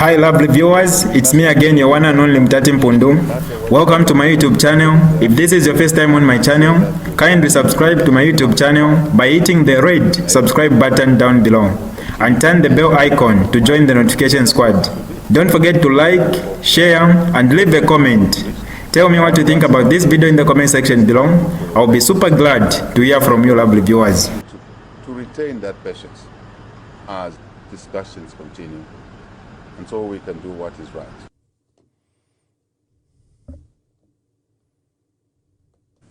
Hi lovely viewers, it's me again, your one and only Mutati Mpundu. Welcome to my YouTube channel. If this is your first time on my channel, kindly subscribe to my YouTube channel by hitting the red subscribe button down below and turn the bell icon to join the notification squad. Don't forget to like, share and leave a comment. Tell me what you think about this video in the comment section below. I'll be super glad to hear from you lovely viewers. To retain that patience as discussions continue, and so we can do what is right.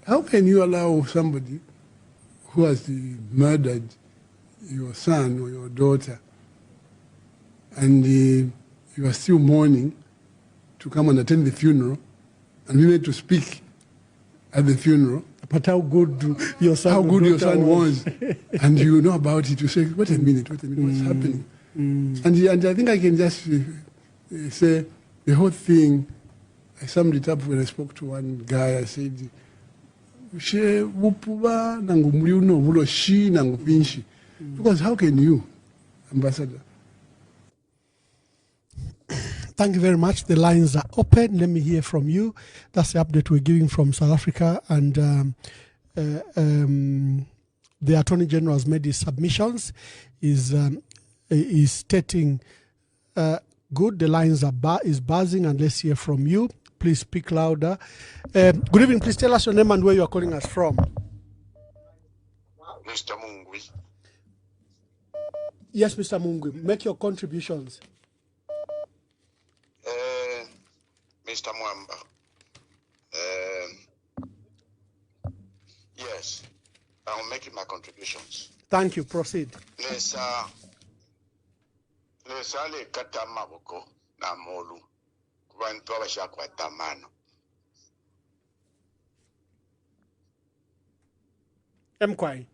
How can you allow somebody who has murdered your son or your daughter and you are still mourning to come and attend the funeral and we need to speak at the funeral? But how good your son was. And you know about it, you say, wait a minute, what's happening? And I think I can just say the whole thing, I summed it up when I spoke to one guy. I said, because how can you, Ambassador? Thank you very much. The lines are open. Let me hear from you. That's the update we're giving from South Africa. And the Attorney General has made his submissions. Is stating, good, the lines are is buzzing, and let's hear from you. Please speak louder. Good evening. Please tell us your name and where you are calling us from. Mr. Mungwi. Yes, Mr. Mungwi. Make your contributions. Mr. Mwamba. Yes, I'm making my contributions. Thank you. Proceed. Lesale kata maboko na molu kubantu abashaka tamano. Mkwai.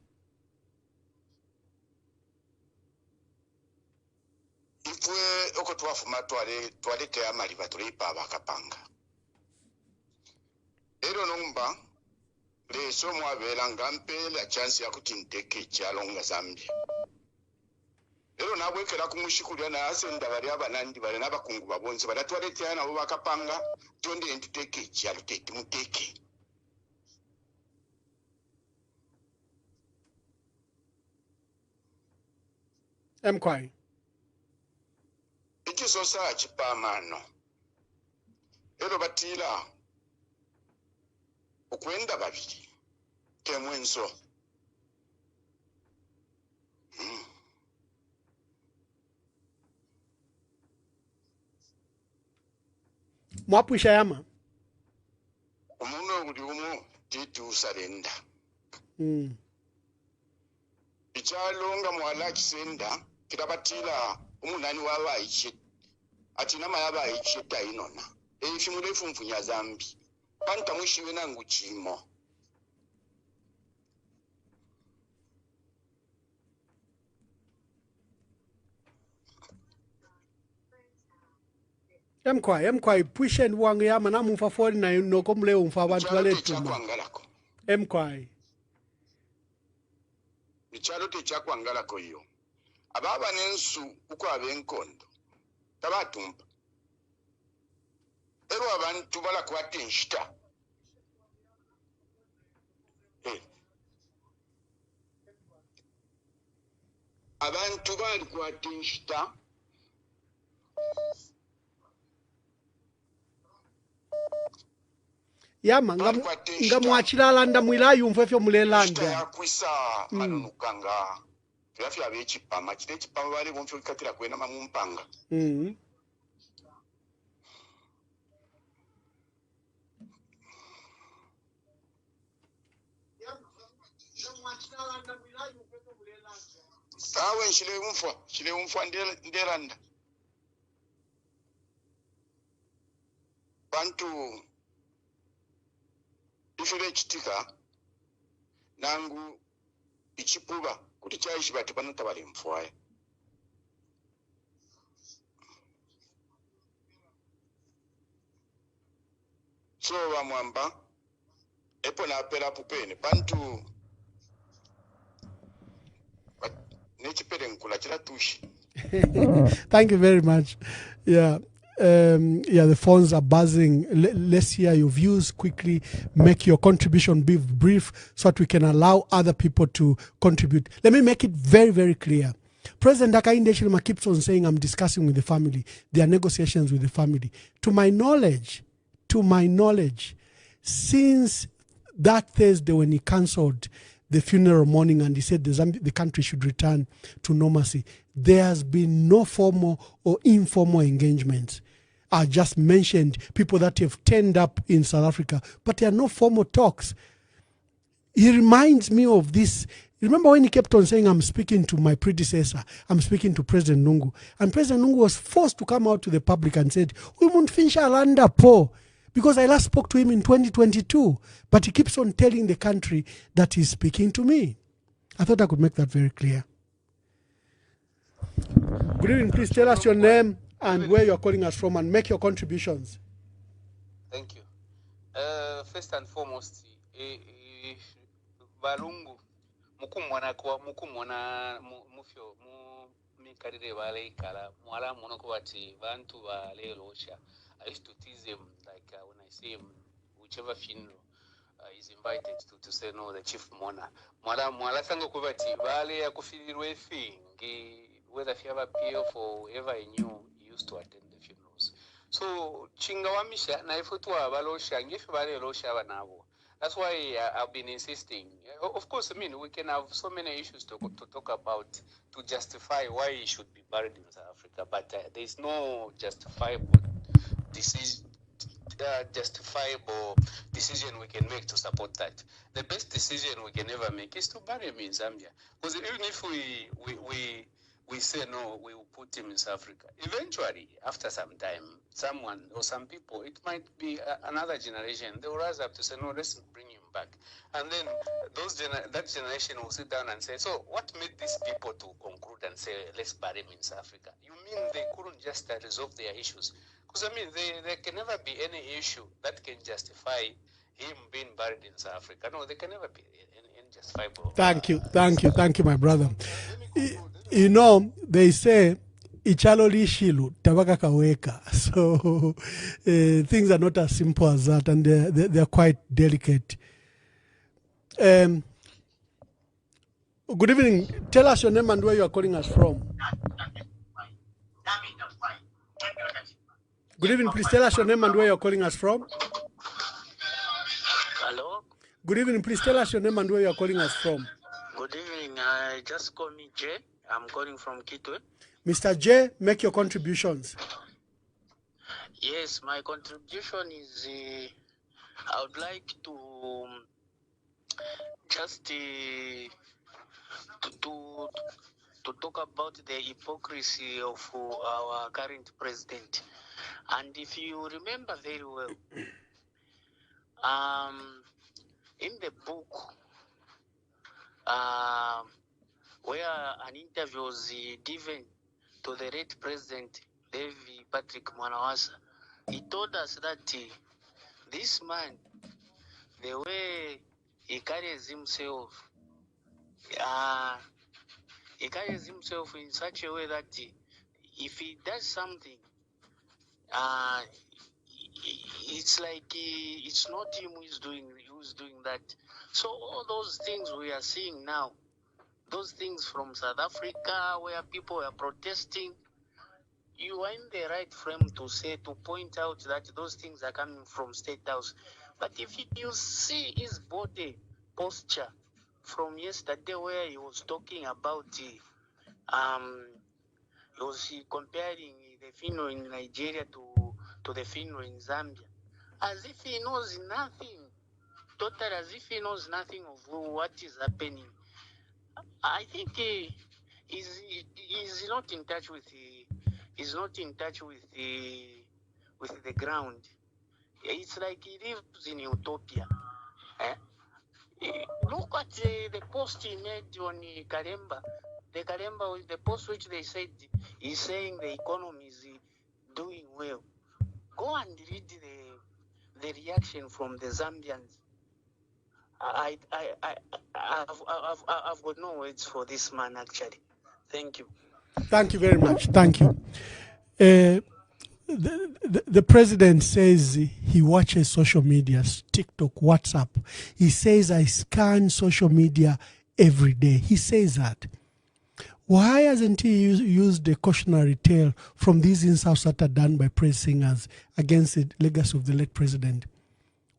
Ifwe oko twafuma twale te amali batulipa bakapanga. Ero nomba leso mwabela ngampe la chance ya kutinteke kyalonga Zambia. Ero nabwekera kumushikulya na asenda bali abanandi bali nabakungu babonze badatwale te nabo bakapanga tonde entuteke kyalo tete muteke. Mkwai. Ikisosa chipamano. Ero batila okwenda babiri kemwenso. Mwapwisha yama. Umuno buli umu titu salenda. Ichalo nga mwala kisenda kitabatila umunani waba ichi atina mayaba ichi tainona. Efimulefu mfunya Zambi. Panta mwishiwe nangu chimo. Mkwai, push and wang yama na mumfa fori na no komle umfa abantu wale tuma. Mkwai. Ichalo te chakwangala ko yo. Ababa nensu uko abenkondo. Tabatumba. Ero abantu bala kwatenshita. Abantu bali kwatenshita. Yama ngamwachilala ndamwila yumfa fyo mulelanda. Ya kwisa manunukanga. Fyafya abechipama chite chipama bali bomfyo katira kwena mamumpanga. Sawe shile umfwa ndelanda. Bantu ifile chitika nangu ichipuba kuti chaishi bati panotabali mfwaye. So bamwamba epo na apela pupene bantu nechipere nkula chila tushi Thank you very much. Yeah. The phones are buzzing. Let's hear your views quickly. Make your contribution be brief so that we can allow other people to contribute. Let me make it very, very clear. President Hakainde Hichilema keeps on saying, I'm discussing with the family. There are negotiations with the family. To my knowledge, since that Thursday when he cancelled the funeral mourning and he said the country should return to normalcy, there has been no formal or informal engagements. I just mentioned people that have turned up in South Africa, but there are no formal talks. He reminds me of this. Remember when he kept on saying, I'm speaking to my predecessor, I'm speaking to President Nungu. And President Nungu was forced to come out to the public and said, we won't finish Alanda Po, because I last spoke to him in 2022. But he keeps on telling the country that he's speaking to me. I thought I could make that very clear. Good evening. Please tell us your name and where you're calling us from and make your contributions. Thank you. First and foremost, Balungu, mukumwana mufyo mikarire vale ikala mwala monoko bati bantu bale losha. I used to tease him when I see him, whichever funeral is invited to say no, the chief mourner. Mwala sango kubati vale ya kufilirwe fingi, whether if you have a PF or whoever I knew, he used to attend the funerals. So chingawamisha na ifutwa balosha ngifi vale losha banabo. That's why I've been insisting. Of course, I mean, we can have so many issues to talk about to justify why he should be buried in South Africa, but there is no justifiable decision we can make to support that. The best decision we can ever make is to bury him in Zambia. Because even if we say no, we will put him in South Africa. Eventually, after some time, someone or some people, it might be another generation, they will rise up to say, no, let's bring him back. And then that generation will sit down and say, so what made these people to conclude and say, let's bury him in South Africa? You mean they couldn't just resolve their issues? Because, I mean, there can never be any issue that can justify him being buried in South Africa. No, there can never be any justifiable. Thank you, my brother. You know, they say, Ichaloli Shilu, Tabaka Kaweka. So things are not as simple as that, and they're quite delicate. Good evening. Tell us your name and where you are calling us from. Good evening. Please tell us your name and where you are calling us from. Hello. Good evening. Please tell us your name and where you are calling us from. Good evening. Just call me Jay. I'm calling from Kitwe. Mr. J, make your contributions. Yes, my contribution is I would like to just to talk about the hypocrisy of our current president. And if you remember very well, in the book, where an interview was given to the late president, David Patrick Mwanawasa, he told us that this man, the way he carries himself in such a way that if he does something, it's like it's not him who's doing that. So all those things we are seeing now, those things from South Africa where people are protesting, you are in the right frame to point out that those things are coming from State House. But if you see his body posture from yesterday where he was talking about he was comparing the funeral in Nigeria to the funeral in Zambia, as if he knows nothing, totally as if he knows nothing of what is happening. I think he's not in touch with the ground. It's like he lives in utopia. Look at the post he made on Karemba. The post which they said he's saying the economy is doing well. Go and read the reaction from the Zambians. I've got no words for this man actually. Thank you. Thank you very much. Thank you. The president says he watches social media, TikTok, WhatsApp. He says, I scan social media every day. He says that. Why hasn't he used a cautionary tale from these insults that are done by praise singers against the legacy of the late president?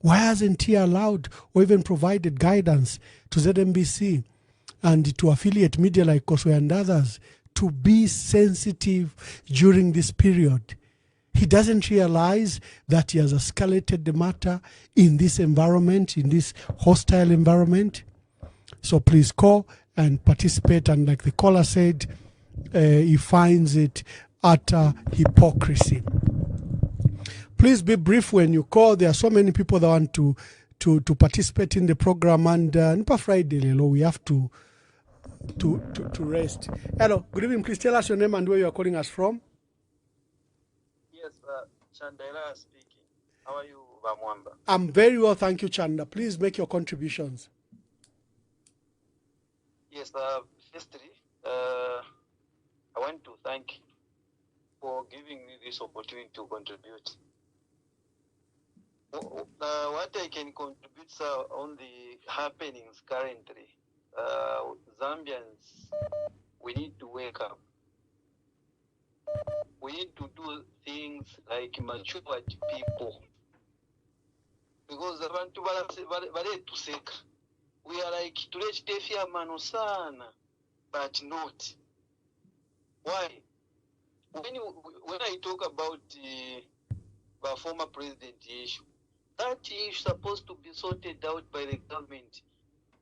Why hasn't he allowed or even provided guidance to ZMBC and to affiliate media like Koswe and others to be sensitive during this period? He doesn't realize that he has escalated the matter in this environment, in this hostile environment. So please call and participate. And like the caller said, he finds it utter hypocrisy. Please be brief when you call. There are so many people that want to participate in the program. And Nipa Friday, we have to rest. Hello, good evening. Please tell us your name and where you are calling us from. Yes, Chandela speaking. How are you, Bamwamba? I'm very well, thank you, Chanda. Please make your contributions. Yes, firstly, I want to thank you for giving me this opportunity to contribute. What I can contribute, sir, on the happenings currently, Zambians, we need to wake up. We need to do things like matured people. Because abantu baletuseka. We are like tulechitefia mano sana, but not. Why? When I talk about the former president issue, that issue is supposed to be sorted out by the government.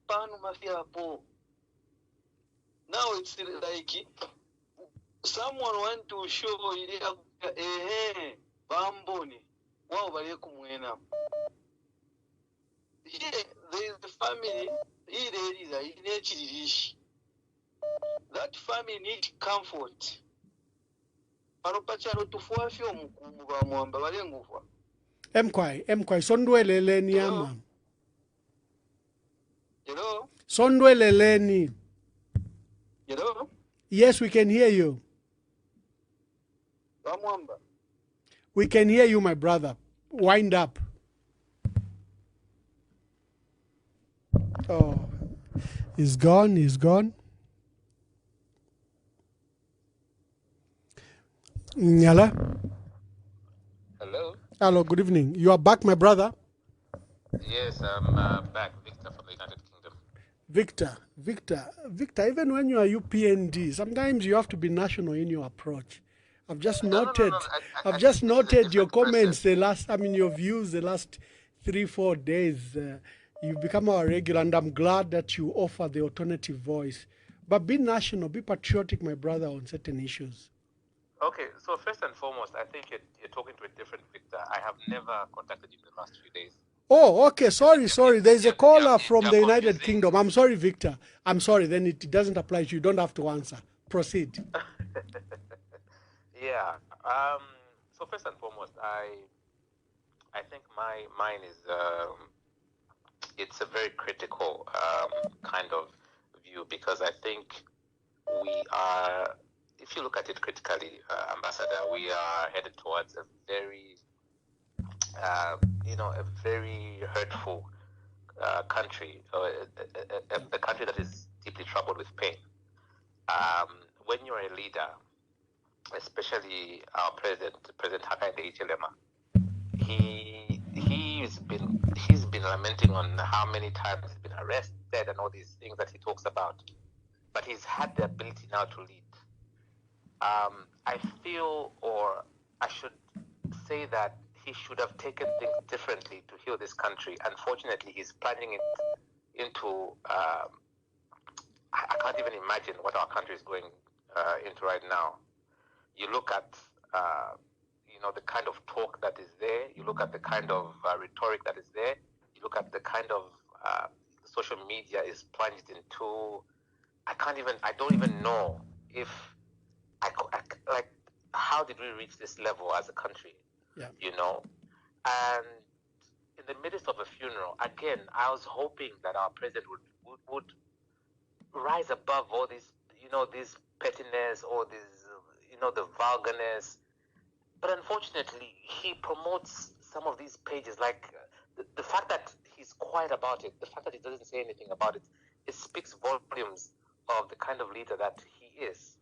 Panu mafia po. Now it's like someone want to show bamboni. Wow, bale kumwena. Here, there is the family. That family needs comfort. Mkwai, sondweleleni ama. Hello? Sondweleleni. Hello? Yes, we can hear you. We can hear you, my brother. Wind up. Oh, he's gone. Hello? Hello? Hello, good evening. You are back, my brother? Yes, I'm back. Victor from the United Kingdom. Victor, even when you are UPND, sometimes you have to be national in your approach. I've just noted, I've just noted your comments your views the last 3-4 days. You've become our regular, and I'm glad that you offer the alternative voice. But be national, be patriotic, my brother, on certain issues. Okay, so first and foremost, I think you're talking to a different Victor. I have never contacted you in the last few days. Oh, okay. Sorry. There's a caller from the United Kingdom. I'm sorry, Victor. I'm sorry. Then it doesn't apply to you. You don't have to answer. Proceed. Yeah. So first and foremost, I think mine is it's a very critical kind of view, because I think we are, if you look at it critically, Ambassador, we are headed towards a very a very hurtful country, a country that is deeply troubled with pain. When you're a leader, especially our President Hakainde Hichilema, he's been lamenting on how many times he's been arrested and all these things that he talks about, but he's had the ability now to lead. I feel, or I should say, that he should have taken things differently to heal this country. Unfortunately, he's plunging it into, I can't even imagine what our country is going into right now. You look at, the kind of talk that is there. You look at the kind of rhetoric that is there. You look at the kind of social media is plunged into. I don't even know if how did we reach this level as a country? Yeah. And in the midst of a funeral, again, I was hoping that our president would rise above all these, these pettiness or this, the vulgarness. But unfortunately, he promotes some of these pages. Like the fact that he's quiet about it, the fact that he doesn't say anything about it, it speaks volumes of the kind of leader that he is.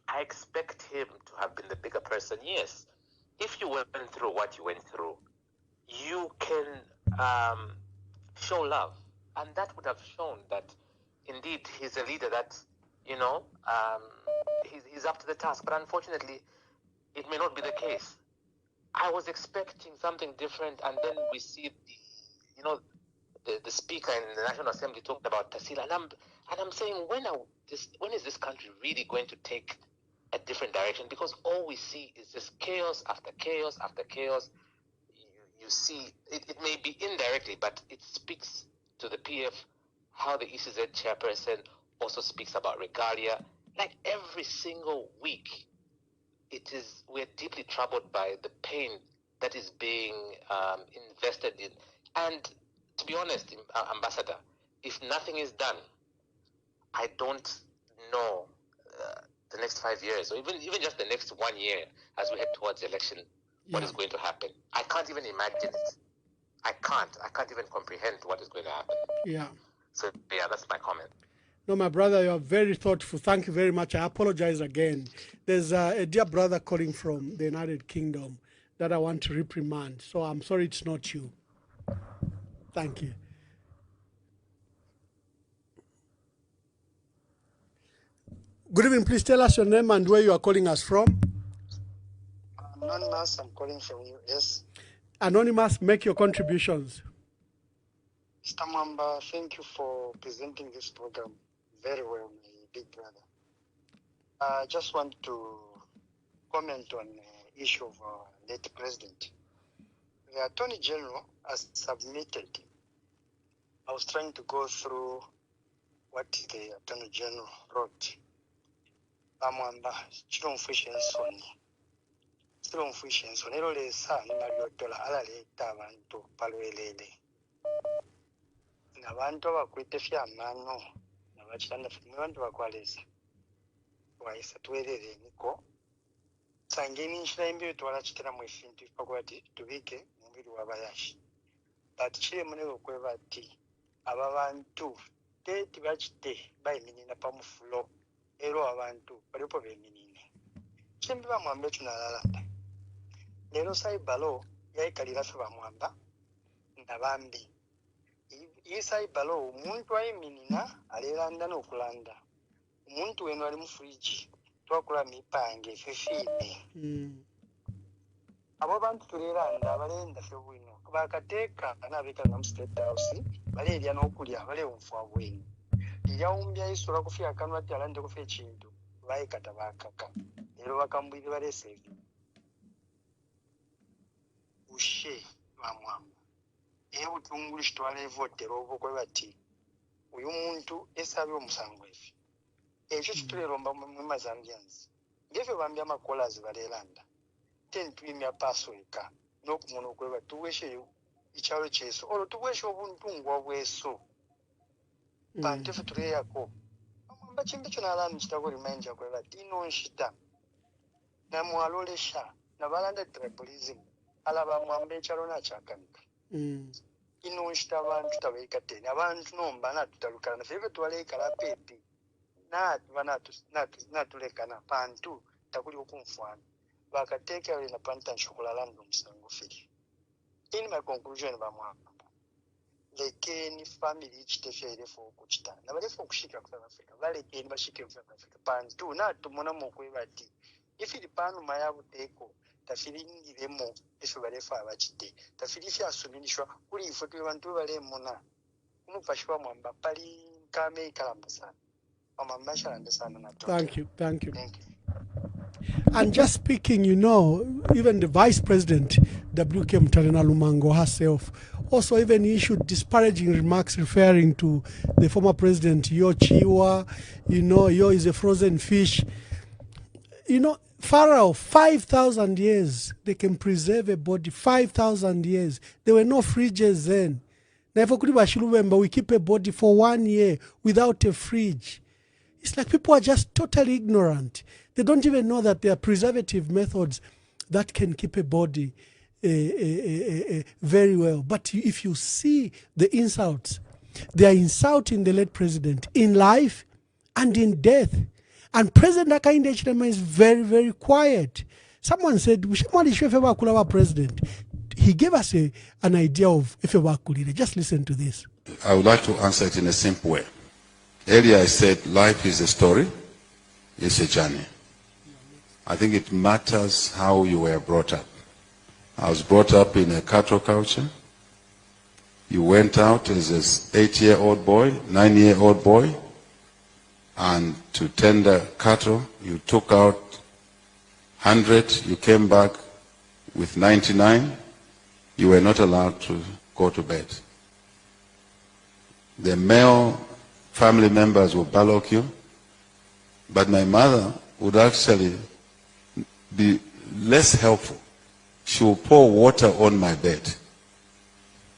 I expect him to have been the bigger person. Yes, if you went through what you went through, you can show love, and that would have shown that indeed he's a leader that he's up to the task. But unfortunately, it may not be the case. I was expecting something different, and then we see the speaker in the National Assembly talked about Tasila, and I'm saying, when is this country really going to take a different direction? Because all we see is just chaos after chaos after chaos. You see, it may be indirectly, but it speaks to the PF how the ECZ chairperson also speaks about regalia. Like every single week, we're deeply troubled by the pain that is being invested in. And to be honest, Ambassador, if nothing is done, I don't know the next 5 years, or even just the next 1 year as we head towards the election, what is going to happen. I can't even imagine it. I can't even comprehend what is going to happen. Yeah. So, yeah, that's my comment. No, my brother, you are very thoughtful. Thank you very much. I apologize again. There's a dear brother calling from the United Kingdom that I want to reprimand. So I'm sorry it's not you. Thank you. Good evening. Please tell us your name and where you are calling us from. Anonymous, I'm calling from US. Anonymous, make your contributions. Mr. Mwamba, thank you for presenting this program very well, my big brother. I just want to comment on the issue of late president. The Attorney General has submitted. I was trying to go through what the Attorney General wrote. Mwamba, chiromfushensoni ero lesa nimalyotola alaleta abantu palwelele nabantu abakwite fyamano nabachitanda fimwe bantu bakwalesa waisa tuwelele niko sangeni nshira imbio twalachitira mwefintu ipakwati tubike mubiri wabayashi but chile muneko kwebati aba bantu teti bachite bayiminina pamufulo ero abantu balipo beminine chimbi bamwambe tunalalanda lero saibalo yaikalira fe bamwamba nabambi isaibalo omuntu ayiminina alelanda n'okulanda omuntu wenu ali mu fridge twakula mipange fefine abo bantu tulelanda balenda fe bwino bakateeka anabekanga mu State House balelya n'okulya balewunfwa bwenu lyawumbya isola kufya akanwa ati alande kufa ekintu bayikata bakaka lero bakambwire baleseevi ushe bamwamba era butungulu kitwala evotera obukwe bati uyu muntu esabye omusango efe ekyo kitulelomba mu Zambians ngefe bambya amakolazi balelanda tentwimya pasweka n'okumuna okweba tuweshe ikyalo kyeso olwo tuweshe obuntungwa bweso pantefe tuleyako amwamba kimbi kyo nalami kitako rimanja kweba tino nshita namwalolesha nabalanda tribalism alaba mwamba ekyalo nakyakanika ino nshita abantu tabaikateni abantu nomba natutalukana febe twalekala pepi natulekana pantu takuli okumfwana bakateeka yale na panta nshokolalanda omusango firi. In my conclusion bamwamba lekeni family chitefya ilefo okuchita na balefo okushika ku South Africa balekeni bashike ku South Africa pantu natumona mokwebati ifiri panu mayabuteko tafiringiremo efe balefa abachite tafirifya asuminishwa kuli ifo twe bantu balemona umufashwa mwamba pali kame kalamba sana mwamba shalanda sana na thank you. And just speaking, even the Vice President, W.K. Mtarena Lumango herself, also even issued disparaging remarks referring to the former president, Yo Chiwa, Yo is a frozen fish. Pharaoh, 5,000 years, they can preserve a body, 5,000 years. There were no fridges then. Now, if we keep a body for 1 year without a fridge, It's like people are just totally ignorant. They don't even know that there are preservative methods that can keep a body very well. But if you see the insults, they are insulting the late president in life and in death. And President Hakainde Hichilema is very, very quiet. Someone said, president. He gave us an idea of Ifewakulire. Just listen to this. I would like to answer it in a simple way. Earlier I said life is a story, it's a journey. I think it matters how you were brought up. I was brought up in a cattle culture. You went out as an 8-year-old boy, 9-year-old boy, and to tender cattle, you took out 100, you came back with 99. You were not allowed to go to bed. The male family members would ballock you, but my mother would actually be less helpful. She will pour water on my bed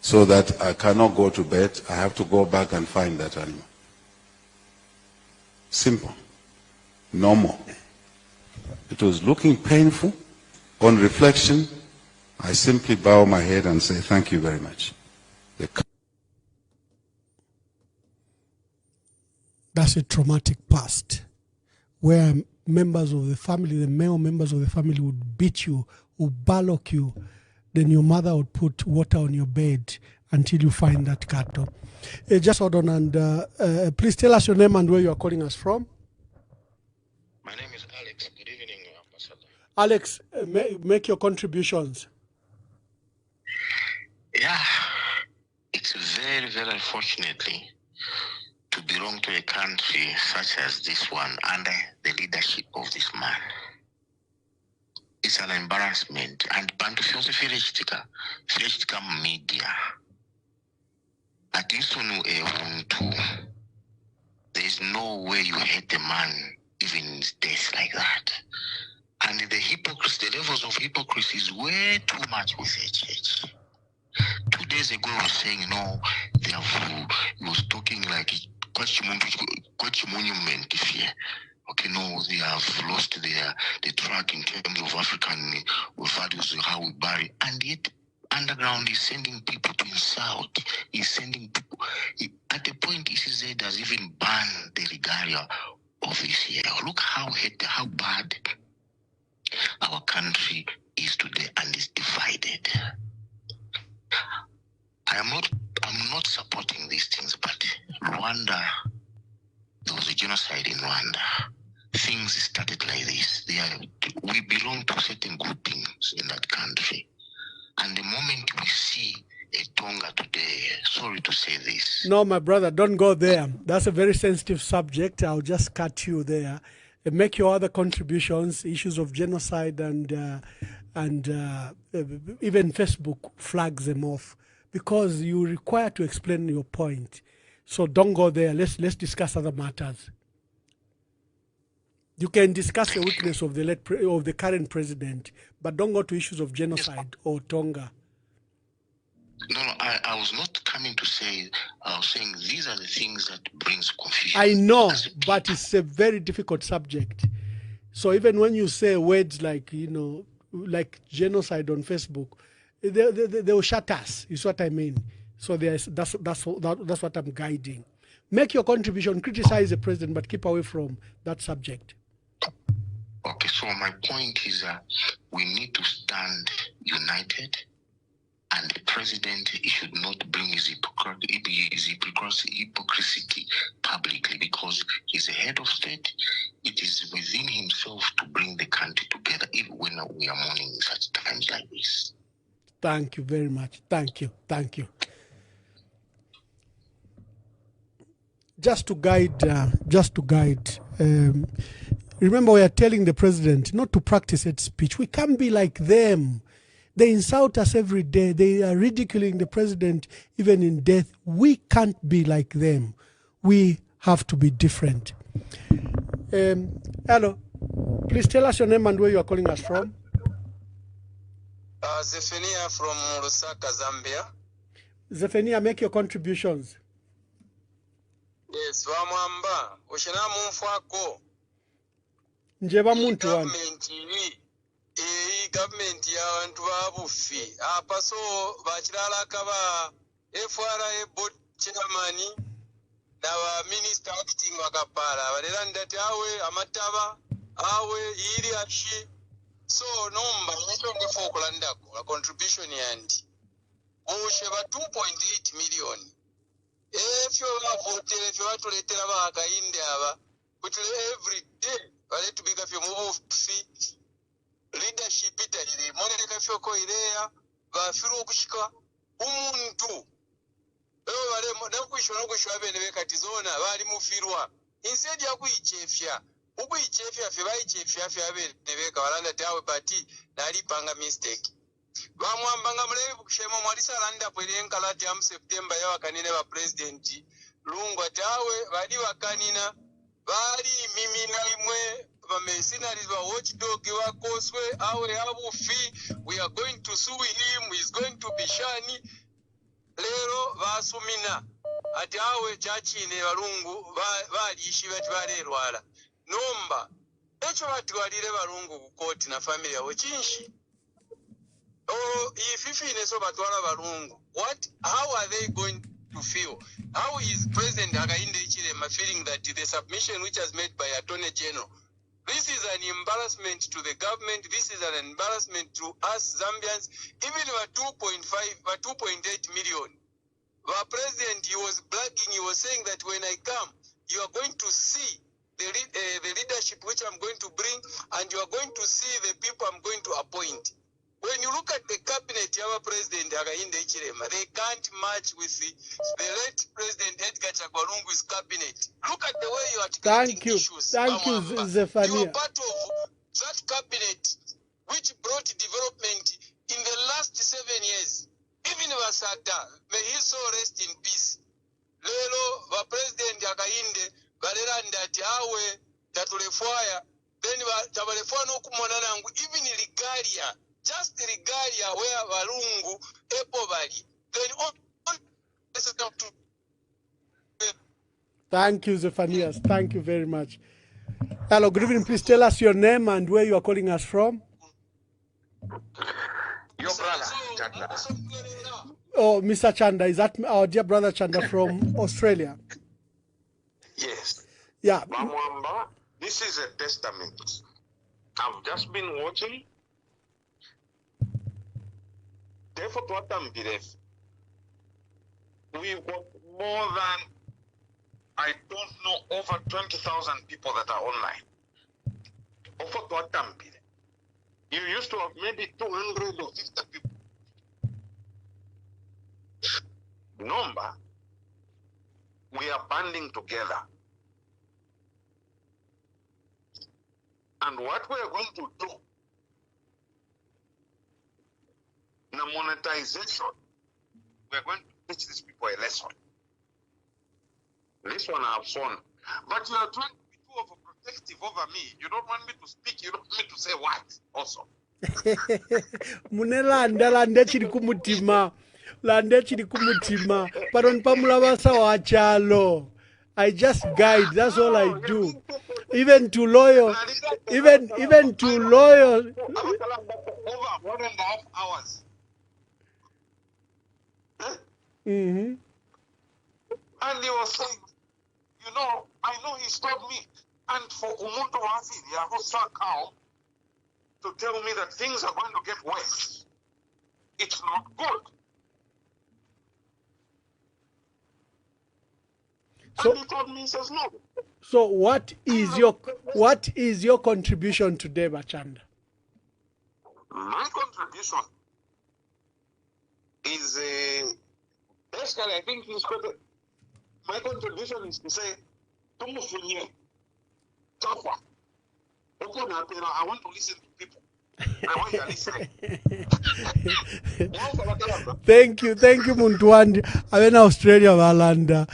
so that I cannot go to bed. I have to go back and find that animal. Simple. Normal. It was looking painful. On reflection, I simply bow my head and say, thank you very much. That's a traumatic past where members of the family, the male members of the family would beat you, would ballock you. Then your mother would put water on your bed until you find that cattle. Just hold on and please tell us your name and where you are calling us from. My name is Alex. Good evening, Ambassador. Alex, make your contributions. Yeah, it's very, very unfortunately to belong to a country such as this one under the leadership of this man. It's an embarrassment. And bantu fyonse firechitika media. At least there is no way you hate a man even in his death like that. And the hypocrisy, the levels of hypocrisy is way too much with the church. 2 days ago, he was saying, he was talking like monument here. Okay, no, they have lost the track in terms of African values, how we bury. And yet, underground is sending people to insult. He's sending people. At the point, ECZ has even banned the regalia of this year. Look how bad our country is today and is divided. I'm not supporting these things, but Rwanda, there was a genocide in Rwanda. Things started like this. We belong to certain groupings in that country. And the moment we see a Tonga today, sorry to say this. No, my brother, don't go there. That's a very sensitive subject. I'll just cut you there. Make your other contributions, issues of genocide and even Facebook flags them off because you're required to explain your point. So don't go there. Let's discuss other matters. You can discuss the weakness of the current president, but don't go to issues of genocide or Tonga. No, I was not coming to say. I was saying these are the things that brings confusion. I know, but it's a very difficult subject. So even when you say words like like genocide on Facebook, they will shut us. Is what I mean. So that's what I'm guiding. Make your contribution, criticize the president, but keep away from that subject. Okay, so my point is we need to stand united, and the president should not bring his hypocrisy publicly because he's a head of state. It is within himself to bring the country together, even when we are mourning in such times like this. Thank you very much. Thank you. Just to guide. Remember, we are telling the president not to practice hate speech. We can't be like them. They insult us every day. They are ridiculing the president even in death. We can't be like them. We have to be different. Hello. Please tell us your name and where you are calling us from. Zephania from Lusaka, Zambia. Zephania, make your contributions. Yes, wamwamba oshina munfwako njeba muntu wanu government y'abantu babufi apaso bakirala akaba FRA board chairman n'aba minister acting wakapala balera ndati awe amataba awe yiri ashi so nomba nekyo ngefo okulandako a contribution yandi oshe ba 2.8 million efyo bavotere efyo batuletera bakayinde aba kutule every day baletubiga fyo mubufi leadership italire moneka fyo ko ireya bafiru okushika umuntu ewe bale nakwishona okushwa bene bekatizona bali mufirwa instead ya kuichefya ukuichefya fyo baichefya fyo abene beka balanda tawe bati nalipanga mistake bamwambanga mulebi kushema mwalisa landa pwele nkalati ya September ya wakanine ba president lungwa tawe bali wakanina bali mimina imwe mercenaries ba watchdog wa koswe awe abufi we are going to sue him is going to be shani lero basumina ati awe chachine balungu balishi bati balerwala nomba echo batwalire balungu ku court na family yawe chinshi if so batwala balungu how are they going to feel? How is President Hakainde Hichilema feeling that the submission which was made by Attorney General, this is an embarrassment to the government, this is an embarrassment to us Zambians, even our 2.8 million. Our president, he was bragging, he was saying that when I come, you are going to see the leadership which I'm going to bring, and you are going to see the people I'm going to appoint. When you look at the cabinet, our president Hakainde Hichilema, they can't match with the late President Edgar Chagwarungu's cabinet. Look at the way you are tackling issues. Thank you, Zephania. You are part of that cabinet which brought development in the last 7 years. Even Vasada, may his soul rest in peace. Lelo, the President Hakainde, Valera ndati awe, tatulefuaya, then tabalefua no kumonanangu, even Ligaria. Just the regalia where Valungu, Epovali, then on. Thank you, Zephanias. Thank you very much. Hello, good evening. Please tell us your name and where you are calling us from. Your brother, Chanda. Oh, Mr. Chanda, is that our dear brother Chanda from Australia? Yes. Yeah. Mamwamba, this is a testament. I've just been watching. Therefore, what I'm we've got more than, I don't know, over 20,000 people that are online. Over what I'm you used to have maybe 200 or 50 people. Number, we are banding together. And what we are going to do, the monetization, we are going to teach these people a lesson. This one I have shown. But you are trying to be too overprotective over me. You don't want me to speak. You don't want me to say what also. Munelanda lande chiri kumutima. Lande chiri kumutima. Paron pamulaba sawa chalo. I just guide. That's all I do. Even to loyal. Even to loyal. Over 1.5 hours. Mm-hmm. And he was saying, you know, I know he stopped me. And for Umuntu Waziri, I was so calm to tell me that things are going to get worse. It's not good. So, and he told me, he says, no. So what is your contribution today, Bachanda? My contribution is basically, I think he's got my contribution is to say, I want to listen to people. I want you to listen. Thank you, Muntwandi. I mean, Australia, Valanda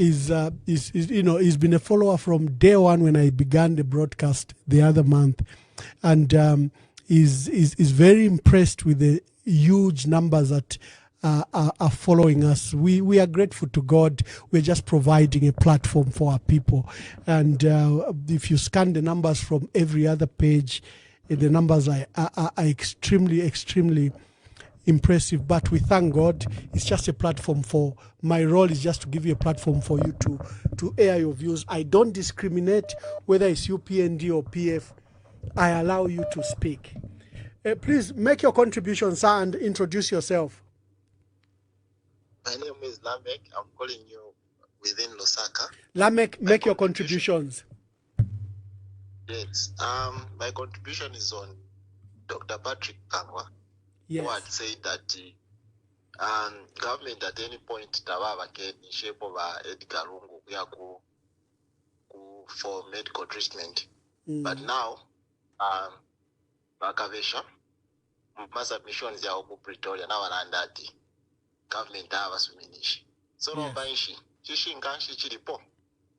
he's been a follower from day one when I began the broadcast the other month, and is very impressed with the huge numbers that are following us. We are grateful to God. We're just providing a platform for our people. And if you scan the numbers from every other page, the numbers are extremely, extremely impressive. But we thank God. It's just a platform for, my role is just to give you a platform for you to air your views. I don't discriminate whether it's UPND or PF. I allow you to speak. Please make your contribution, sir, and introduce yourself. My name is Lamek. I'm calling you within Lusaka. Lamek, make your contributions. Yes. My contribution is on Dr. Patrick Kangwa, Yes. who had said that government at any point in shape of Edgar Lungu for medical treatment. But now, Bakavesha, my submissions are over Pretoria now and that government avasuminishi. So no banshi, Chishinkanshi Chiripo,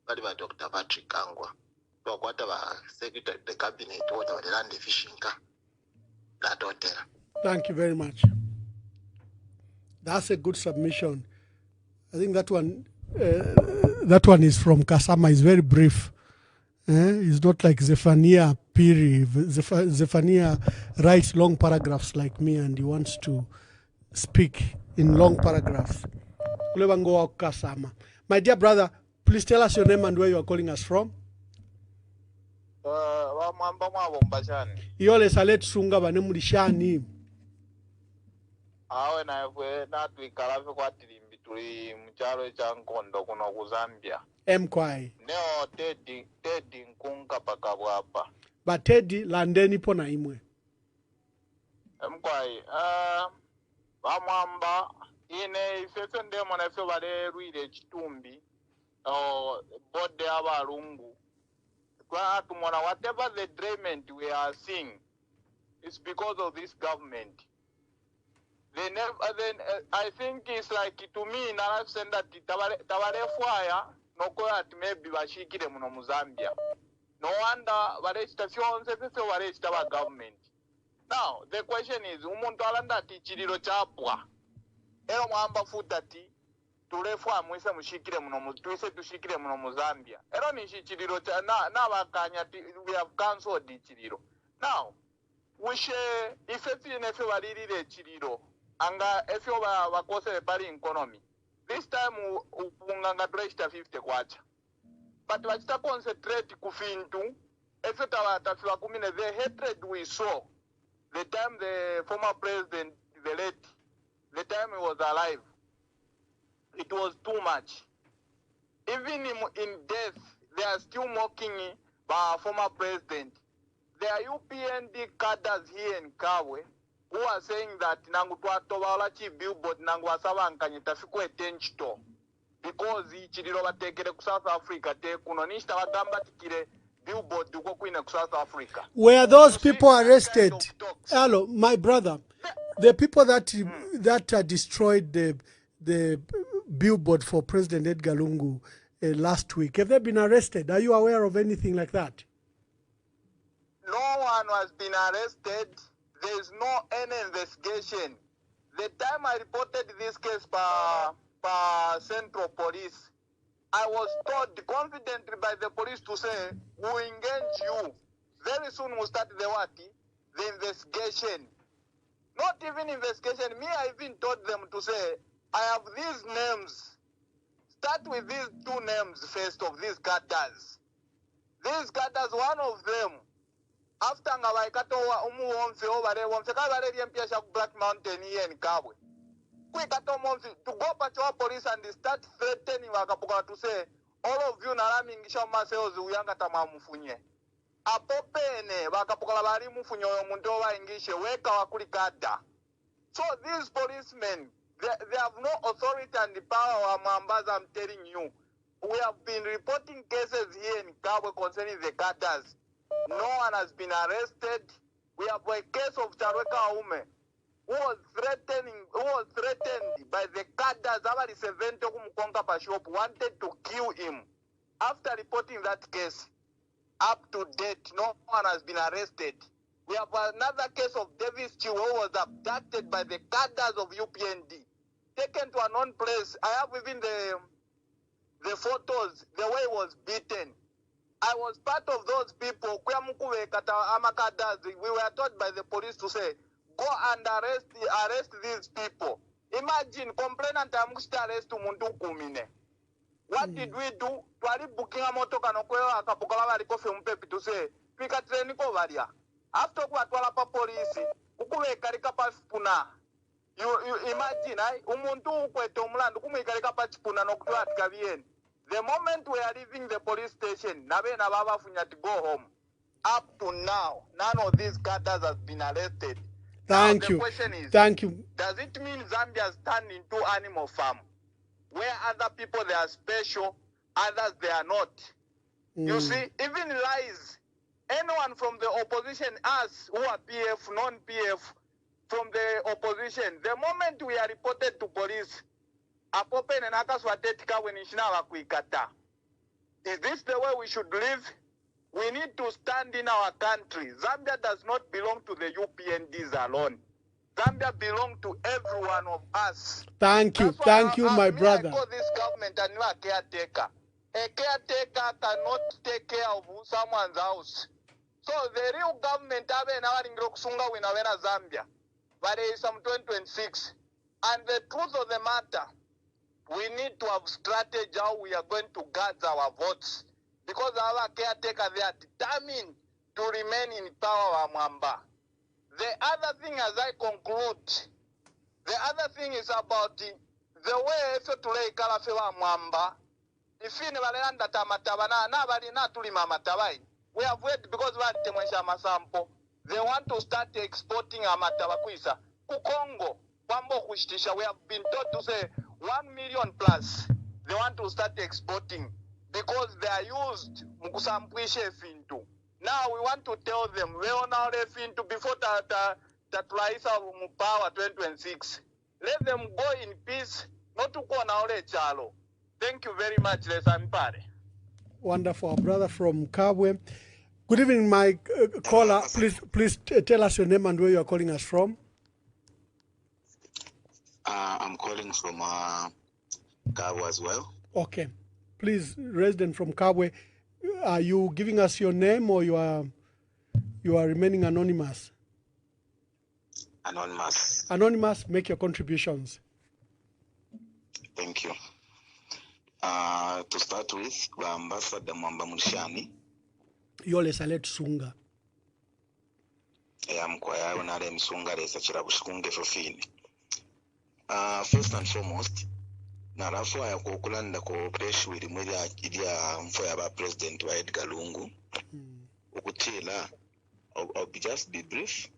but by Dr. Patrick Kangwa. Whatever secretary the cabinet, whatever the land fishinka. That hotel. Thank you very much. That's a good submission. I think that one is from Kasama. It's very brief. It's not like Zephaniah Piri. Zephaniah writes long paragraphs like me, and he wants to speak in long paragraphs. Kasama. My dear brother, please tell us your name and where you are calling us from. Yole salet sunga bane mulishani. Awe na kwe na tuikalafe kwa tilimbi tuli mcharo cha nkondo kuno kuzambia. Mkwai. Neo tedi nkunga paka wapa. Ba tedi landeni pona imwe. Mkwai, wamwamba ine ifefe ndemo na ife wale ruide chitumbi bode aba lungu. Kwa tumona whatever the drayment we are seeing is because of this government. They never, then I think it's like to me na send that tabare fire no ko at maybe bashikire muno Zambia. No wonder bare station se bare staba government. Now the question is umuntu alanda tichiriro chapwa. Ero mwamba futati tulefa mwise mushikire muno twise tushikire muno Zambia. Ero ni shichiriro cha na bakanya we have cancelled ichiriro. Now we share effect in efe balirire chiriro. Anga if you are a bari economy, this time unganga dresta 50 kwacha. But wachita concentrate kufintu, if it tafiwa kumine the hatred we saw the time the former president, the time he was alive, it was too much. Even in death, they are still mocking our former president. There are UPND cadres here in Kawe who are saying that nangu twatobala chi billboard nangu asabankanye tafikwe tenchito because ichiriro batekere ku South Africa te kuno nishita bagamba tikire billboard uko kwine ku South Africa. Were those people arrested? Hello, my brother. The people that destroyed the billboard for President Edgar Lungu last week, have they been arrested? Are you aware of anything like that? No one has been arrested. There is no any investigation. The time I reported this case by Central Police, I was told confidently by the police to say, we engage you. Very soon we'll start the investigation. Not even investigation. Me, I even told them to say, I have these names. Start with these two names first of these cadres. These cadres, one of them, after ngabaikato umuwomfe obare kabare riempia Black Mountain here in Kabwe. Kwikato momfi to go back to our police and start threatening wakapuka to say all of you naramingisha maseozi uyanga tamamufunye. Apopene wakapuka bari mufunyo omuntu obaingishe weka wakuli kada. So these policemen they have no authority and the power Mambas, I'm telling you. We have been reporting cases here in Kabwe concerning the cadres. No one has been arrested. We have a case of Charweka Ume who was threatened by the cadres about the Sevento Kumkonga Pashop wanted to kill him. After reporting that case, up to date, no one has been arrested. We have another case of Davis Chiu who was abducted by the cadres of UPND. taken to a known place. I have even the photos, the way he was beaten. I was part of those people. We were told by the police to say, go and arrest these people. Imagine, complainant arrest Mpundu kumine. What did we do? Twali booking a motoka no kweo akapokala bali kofe mpepi to say, pika treni ko varia. After kwa twala pa police, ukuwe karika pa spuna. You imagine, umuntu kweto mlandu kumwikarika pa spuna no kutwa atikavien. The moment we are leaving the police station, Nabe na Baba Funya to go home. Up to now, none of these cadres has been arrested. Thank now, you. The question is, thank you. Does it mean Zambia has turned into animal farm? Where other people they are special, others they are not. You see, even lies. Anyone from the opposition, us who are PF, non-PF, from the opposition, the moment we are reported to police, is this the way we should live? We need to stand in our country. Zambia does not belong to the UPNDs alone. Zambia belongs to every one of us. Thank you. Thank you, my brother. I call this government a new caretaker. A caretaker cannot take care of someone's house. So the real government Zambia. But there is some 2026. And the truth of the matter, we need to have strategy how we are going to guard our votes. Because our caretaker, they are determined to remain in power, Mwamba. The other thing as I conclude, the other thing is about the way if to lay Kalafewa Mwamba, if you never learn that Amatabana, nobody not to Matabai. We have waited because we had Temesha Masampo. They want to start exporting Amatabakuisa. Congo, Wambo Kushtisha, we have been taught to say 1 million plus. They want to start exporting because they are used Mukusampwishe Fintu. Now we want to tell them we are now Fintu before that rise of power 2026. Let them go in peace, not to go now Chalo. Thank you very much, Lesampare. Wonderful, our brother from Kabwe. Good evening, my caller. Please tell us your name and where you are calling us from. I'm calling from Kabwe as well. Okay. Please, resident from Kabwe, are you giving us your name or you are remaining anonymous? Anonymous. Anonymous, make your contributions. Thank you. To start with, Ambassador Mwamba Mushani. Yole Salet Sunga. Mkwaya unare msunga resa chirabushkunge fofini. First and foremost, narafu ya kukulanda ko press with mwili idia mfo ya ba president wa Edgar Lungu. Ukutila, I'll just be brief.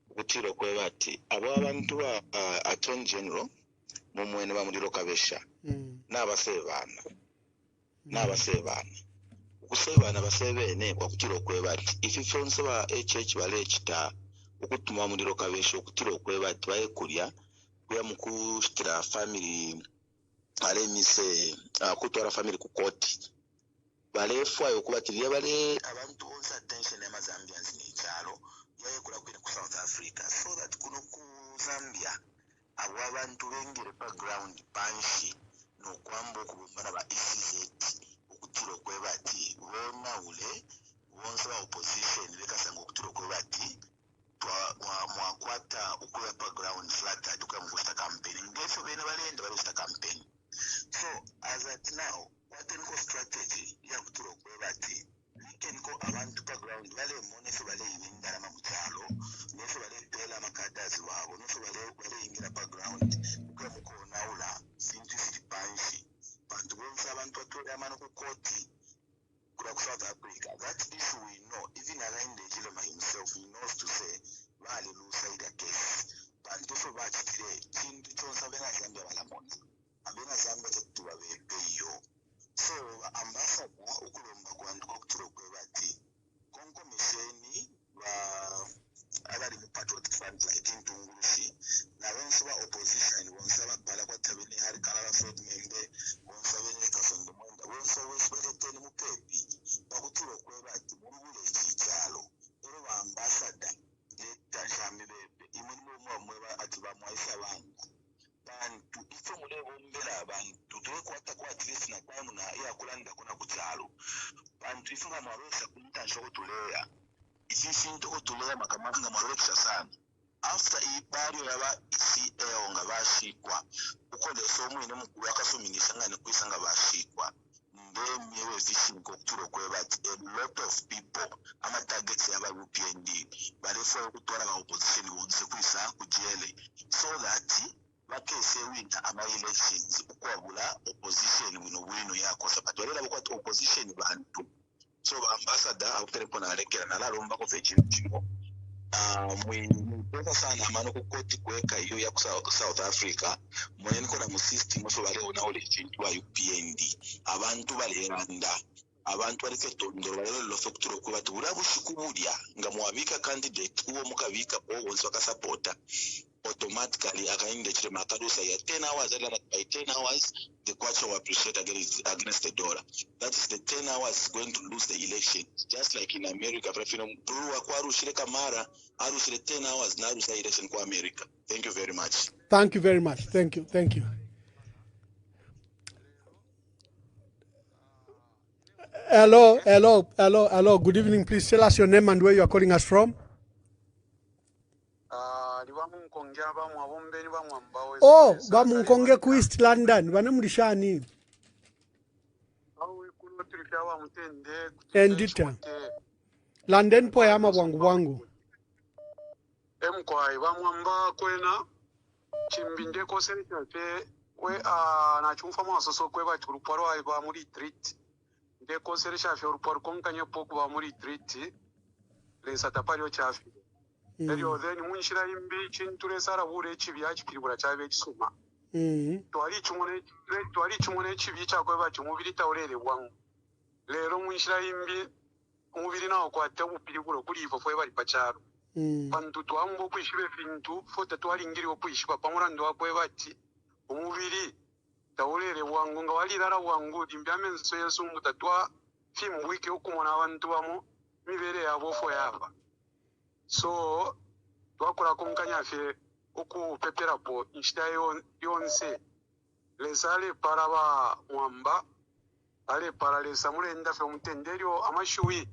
Ukutila kwe bati abo abantu ba Attorney General mumwene ba muliro kabesha. N'abasebana. Ukusebana basebene okutira okwebati ifife onseba HH balechita okutuma muliro kabesha okutira okwebati bayekulya kuya mukushitira family ale mise kutwara family ku court balefwa yokubatirya bale abantu bonse attention ya Zambians ni chalo yayekula ku South Africa so that kuno ku Zambia abo abantu bengere background banshi no kwambo kubumana ba ECL okutiro kwebati wona ule wonse wa opposition bekasanga okutiro kwebati mwakwata ukuya background flat atuka mukusta campaign ngeso bene balenda balusta campaign. So as at now what is strategy ya kutiro kwebati we can go abantu background bale monese bale ibindara mamutalo neso bale tela makadazi wabo neso bale ingira background kwa mukona ula sintu sipanshi bantu bonse abantu atole amano ku court kula ku South Africa. That issue we know, even Alain Dejilema himself, he knows to say bali lucide a case bantu so bachitire chintu chonsa bena Zambia balamonza abena Zambia tetuwa bepeyo. So ambassador ukulomba kwantu kokutiro kwebati konko misheni wa abali mu patriot front like intungulushi na wenso wa opposition wenso wa bala kwa tabini hari kalala Fred Membe wenso wenye kasondo mwenda wenso weswele teni mupepi bakutiro kwebati mubule chichalo ero wa ambassador leta shami bebe imuni mweba atiba mwaisa wanga bantu nga mwarwesa kuntansha okutuleya ififinto okutuleya makamaka nga mwarwekisa sana after ibario yaba ECL nga bashikwa ukolesa omwine mukulu akasuminisha nga nekwisa nga bashikwa mbemyewe fishing kokuturo kwebati a lot of people ama targets yaba UPND balefo okutwala ba opposition bonse kwisa kujele so that bakese winta ama elections ukwabula opposition wino yakosa batwalera bakwata opposition bantu so ambassador awuterepona alekera nalalomba ko fechimo mwipesa sana amano kukoti kweka iyo ya South Africa mwene kona mu system so bale ona ole chintu wa UPND abantu baleranda abantu baleke tondoro balero lofe kuturo kuba tubura bushikubulya nga mwabika candidate uwo mukabika wonse wakasupporta automatically akainde chile makadusa ya 10 hours by 10 hours the kwacha will appreciate against the dollar. That is the 10 hours going to lose the election. Just like in America, for Kamara, 10 hours now lose the election for America. Thank you very much. Thank you very much. Thank you. Thank you. Hello. Good evening. Please tell us your name and where you are calling us from. Oh, bamunkonge ku East London. Banamulishani. Endita. London po yama wangu. Emkwai bamwamba kwena chimbinde ko sente pe we na chumfa masoso kwe ba turuparo ai ba muri treat de ko sere shafi uruparo konkanye poku ba muri treat le satapario chafi elio then munshira imbi chinture sara bure chibi achipiribura chabe kisuma twali chumone chibi chakwe ba chumubiri taurere bwangu lero munshira imbi umubiri nawo kwate ubupiriburo kuri ivo fwe bari pacharo bantu twambo kwishibe fintu fote twalingiri okwishiba pamurando wakwe bati umubiri taurere bwangu nga walirara bwangu dimbyamenso yesu mutatwa fimu wiki okumona abantu bamo mibere yabo fo yaba so twakora konkanya fe oku pepera po inshita yonse lesale paraba mwamba ale paralesa mulenda fe mutenderio amashuwi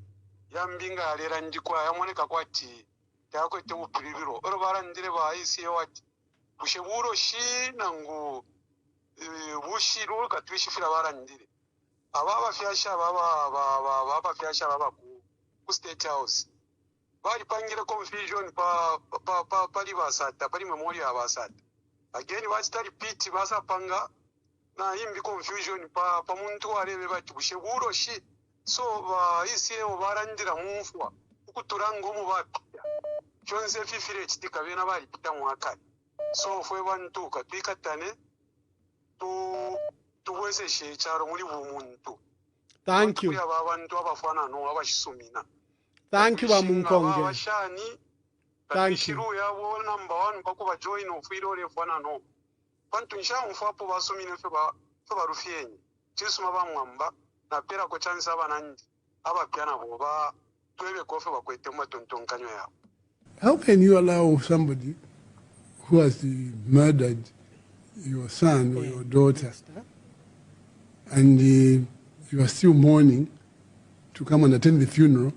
yambinga alera ndikwa yamoneka kwati yakwete upiribiro oro barandire ba ECL wati busheburo shi nango bushiro katwishifira barandire ababa fyasha baba fyasha baba ku State House bari pangire confusion pa libasata pari memoria abasata again wasitari piti basapanga na imbi confusion pa muntu arebe bati busheburo shi so ba ECL barandira mufwa ukuturango mu bapya chonse fifire chitika bena bari pita mwakali so fwe bantu katwikatane tuwese shecharo muri bumuntu. Thank you. Abantu abafana no abashisumina. Thank you bamunkonge. Abashani Thank you. Yabo number 1 bakuba join ofiro refana no. Bantu nshamfapo basumine fe barufienyi. Chisuma bamwamba na pera ko chance abanandi abapiana boba twebe kofe bakwete matontonkanyo yabo. How can you allow somebody who has murdered your son or your daughter and you are still mourning to come and attend the funeral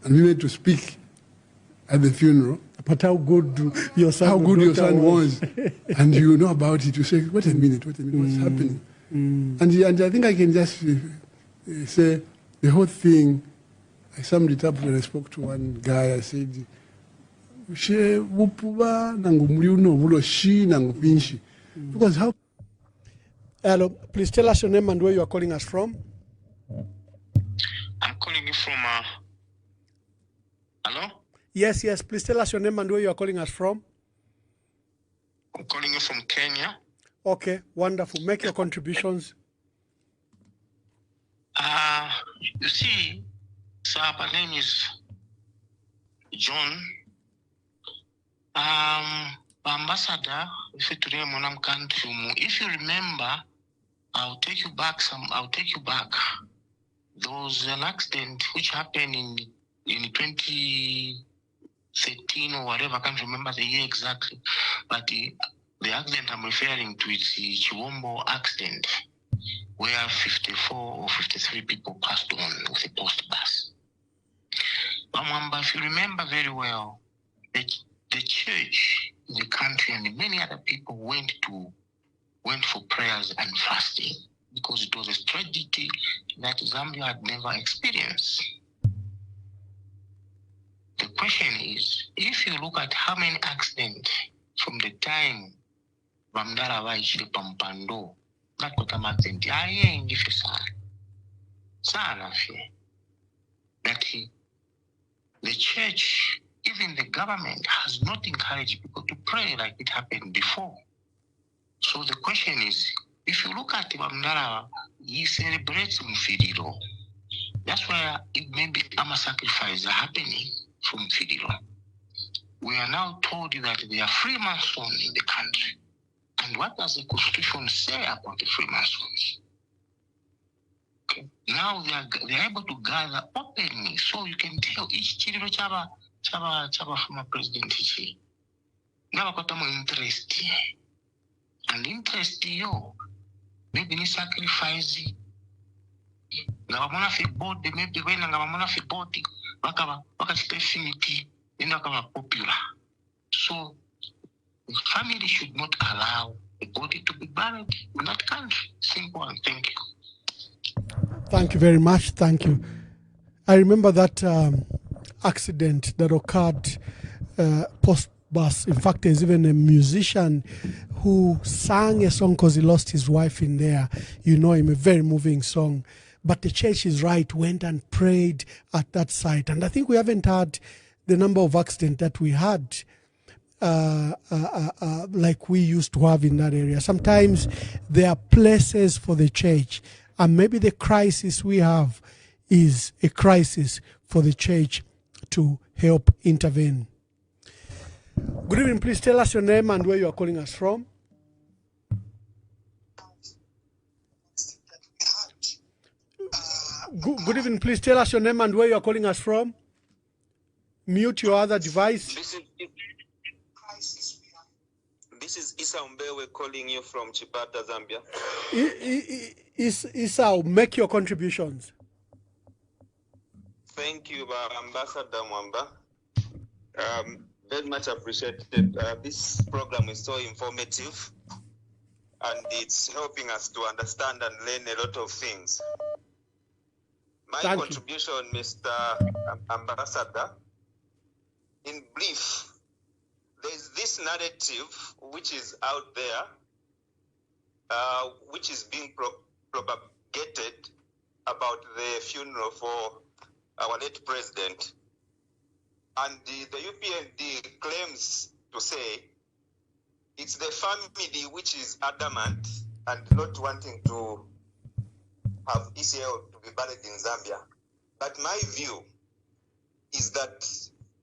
and we went to speak at the funeral? But how good your son was. And you know about it, you say, wait a minute, what's happening? And I think I can just say the whole thing, I summed it up when I spoke to one guy. I said, because how? Hello, please tell us your name and where you are calling us from. I'm calling you from, hello? Yes, please tell us your name and where you are calling us from. I'm calling you from Kenya. Okay, wonderful. Make your contributions. You see, sir, my name is John. Ambassador, if you remember, I'll take you back. There was an accident which happened in 2013 or whatever. I can't remember the year exactly, but the accident I'm referring to is the Chiwombo accident. where 54 or 53 people passed on with a post bus. Bamwamba, if you remember very well, the church, the country, and many other people went for prayers and fasting because it was a tragedy that Zambia had never experienced. The question is, if you look at how many accidents from the time Bamdara Vaichile Pampando, that got an accident, that the church, even the government, has not encouraged people to pray like it happened before. So the question is, if you look at Bamdara, he celebrates Mfidiro. That's why maybe Ama sacrifices are happening from Mfidiro. We are now told that there are Freemasons in the country. And what does the Constitution say about the Freemasons? Okay. Now they are able to gather openly, so you can tell each children chaba former president hichi. Now got more interest. And interest yo, maybe ni sacrifice. Now I'm fi board, maybe when I'm fi board, waka speciality, then waka popular. So the family should not allow the body to be buried in that country. Simple, and thank you. Thank you very much. Thank you. I remember that accident that occurred post-bus. In fact, there's even a musician who sang a song because he lost his wife in there. You know him, a very moving song. But the church is right, went and prayed at that site. And I think we haven't had the number of accidents that we had like we used to have in that area. Sometimes there are places for the church, and maybe the crisis we have is a crisis for the church to help intervene. Good evening, please tell us your name and where you are calling us from. Good evening, please tell us your name and where you are calling us from. Mute your other device. This is Isa Umbewe calling you from Chipata, Zambia. Isa, make your contributions. Thank you, Ambassador Mwamba. Very much appreciated. This program is so informative and it's helping us to understand and learn a lot of things. My contribution, Mr. Ambassador, in brief, there's this narrative which is out there, which is being propagated about the funeral for our late president. And the UPND claims to say it's the family which is adamant and not wanting to have ECL to be buried in Zambia. But my view is that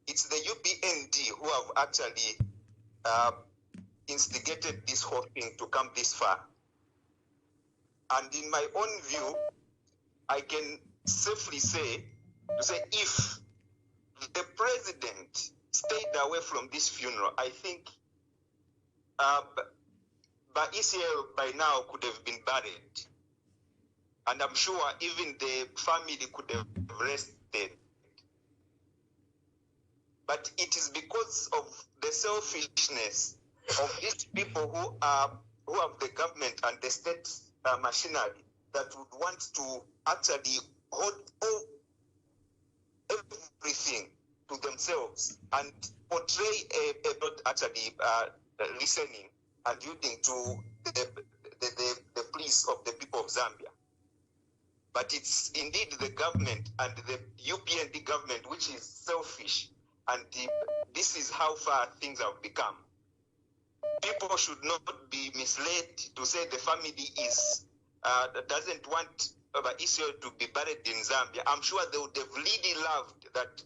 it's the UPND who have actually instigated this whole thing to come this far. And in my own view, I can safely say, if the president stayed away from this funeral, I think by ECL by now could have been buried. And I'm sure even the family could have rested. But it is because of the selfishness of these people who have the government and the state machinery that would want to actually hold everything to themselves and portray not actually listening and yielding to the pleas of the people of Zambia. But it's indeed the government and the UPND government which is selfish, and this is how far things have become. People should not be misled to say the family is doesn't want Israel to be buried in Zambia. I'm sure they would have really loved that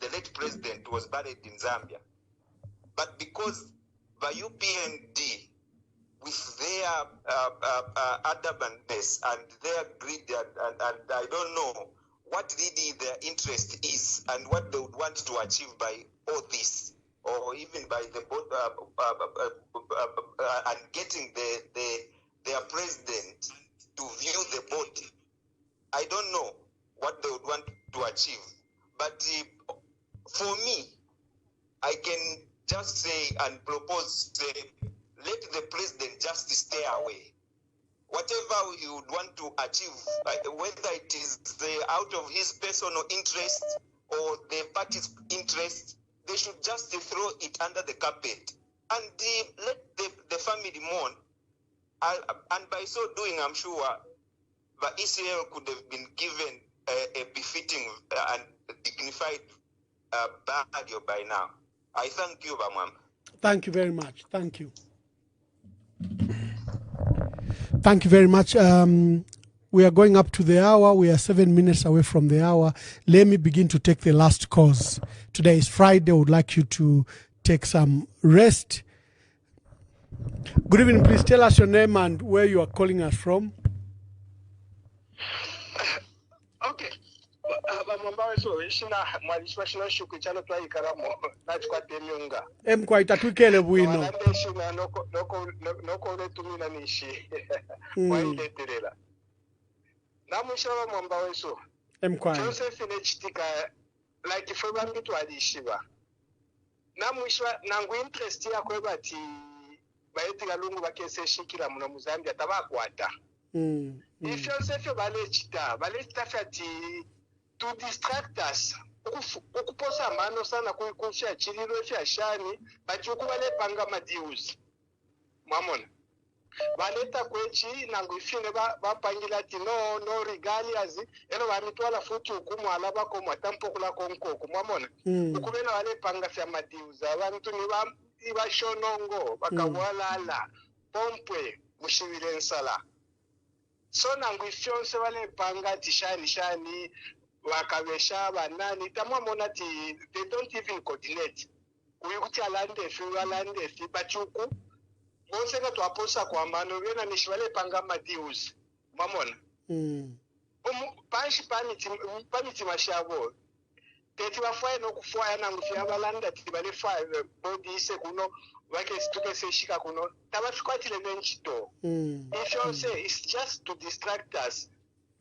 the late president was buried in Zambia. But because the UPND, with their adamantness and their greed, and I don't know what really their interest is and what they would want to achieve by all this, or even by the and getting their their president to view the body. I don't know what they would want to achieve. But for me, I can just say and propose, let the president just stay away. Whatever he would want to achieve, whether it is out of his personal interest or the party's interest, they should just throw it under the carpet and let the family mourn. And by so doing, I'm sure the ECL could have been given a befitting and dignified burial by now. I thank you, Bamwam. Thank you very much. Thank you. Thank you very much. We are going up to the hour. We are 7 minutes away from the hour. Let me begin to take the last calls. Today is Friday. I would like you to take some rest. Good evening. Please tell us your name and where you are calling us from. Okay. Mkwaita twikele bwino. Namushaba mwamba weso. Joseph nechitika like ife bambi twalishiba. Namushwa nangu interest ya kwe bati bayetika lungu bakese shikira muno mu Zambia tabakwata. If Joseph balechita fati to distract us. Ukuposa mano sana kukusha chililo cha shani bati ukubale panga madiuzi. Mwamona. Baleta kwechi nangu ifine bapangila ati no regalias eno bamitwala futi ukumu alaba ko matampo kula konko kumwamona ukubena wale panga fya madiuza abantu ni bashonongo bakawalala pompwe mushibire nsala so nangu ifyonse wale panga tishani wakabesha banani tamwamona ati they don't even coordinate kuyikuti alande fi bachuku Monsega to aposa kwa mano wena nishwale panga madius. Mamona. Panchi mashabo. Teti wafaya no kufaya na mfia balanda tibale faya body ise kuno wake stuke se shika kuno. Tabafikwati le nenchito. If you say it's just to distract us.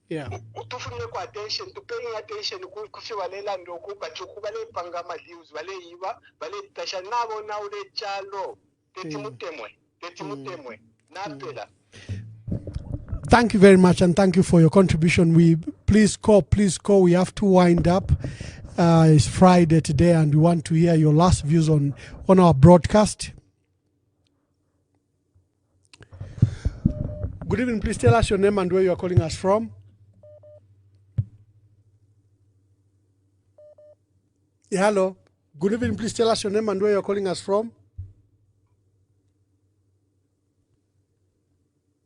Yeah. Tufunye kwa attention, to paying attention kufi wale lando kubachuku wale panga madius wale iwa wale tasha nabo na ule chalo. Teti mutemwe. Thank you very much, and thank you for your contribution. Please call. We have to wind up. It's Friday today, and we want to hear your last views on our broadcast. Good evening. Please tell us your name and where you are calling us from. Yeah, hello. Good evening. Please tell us your name and where you are calling us from.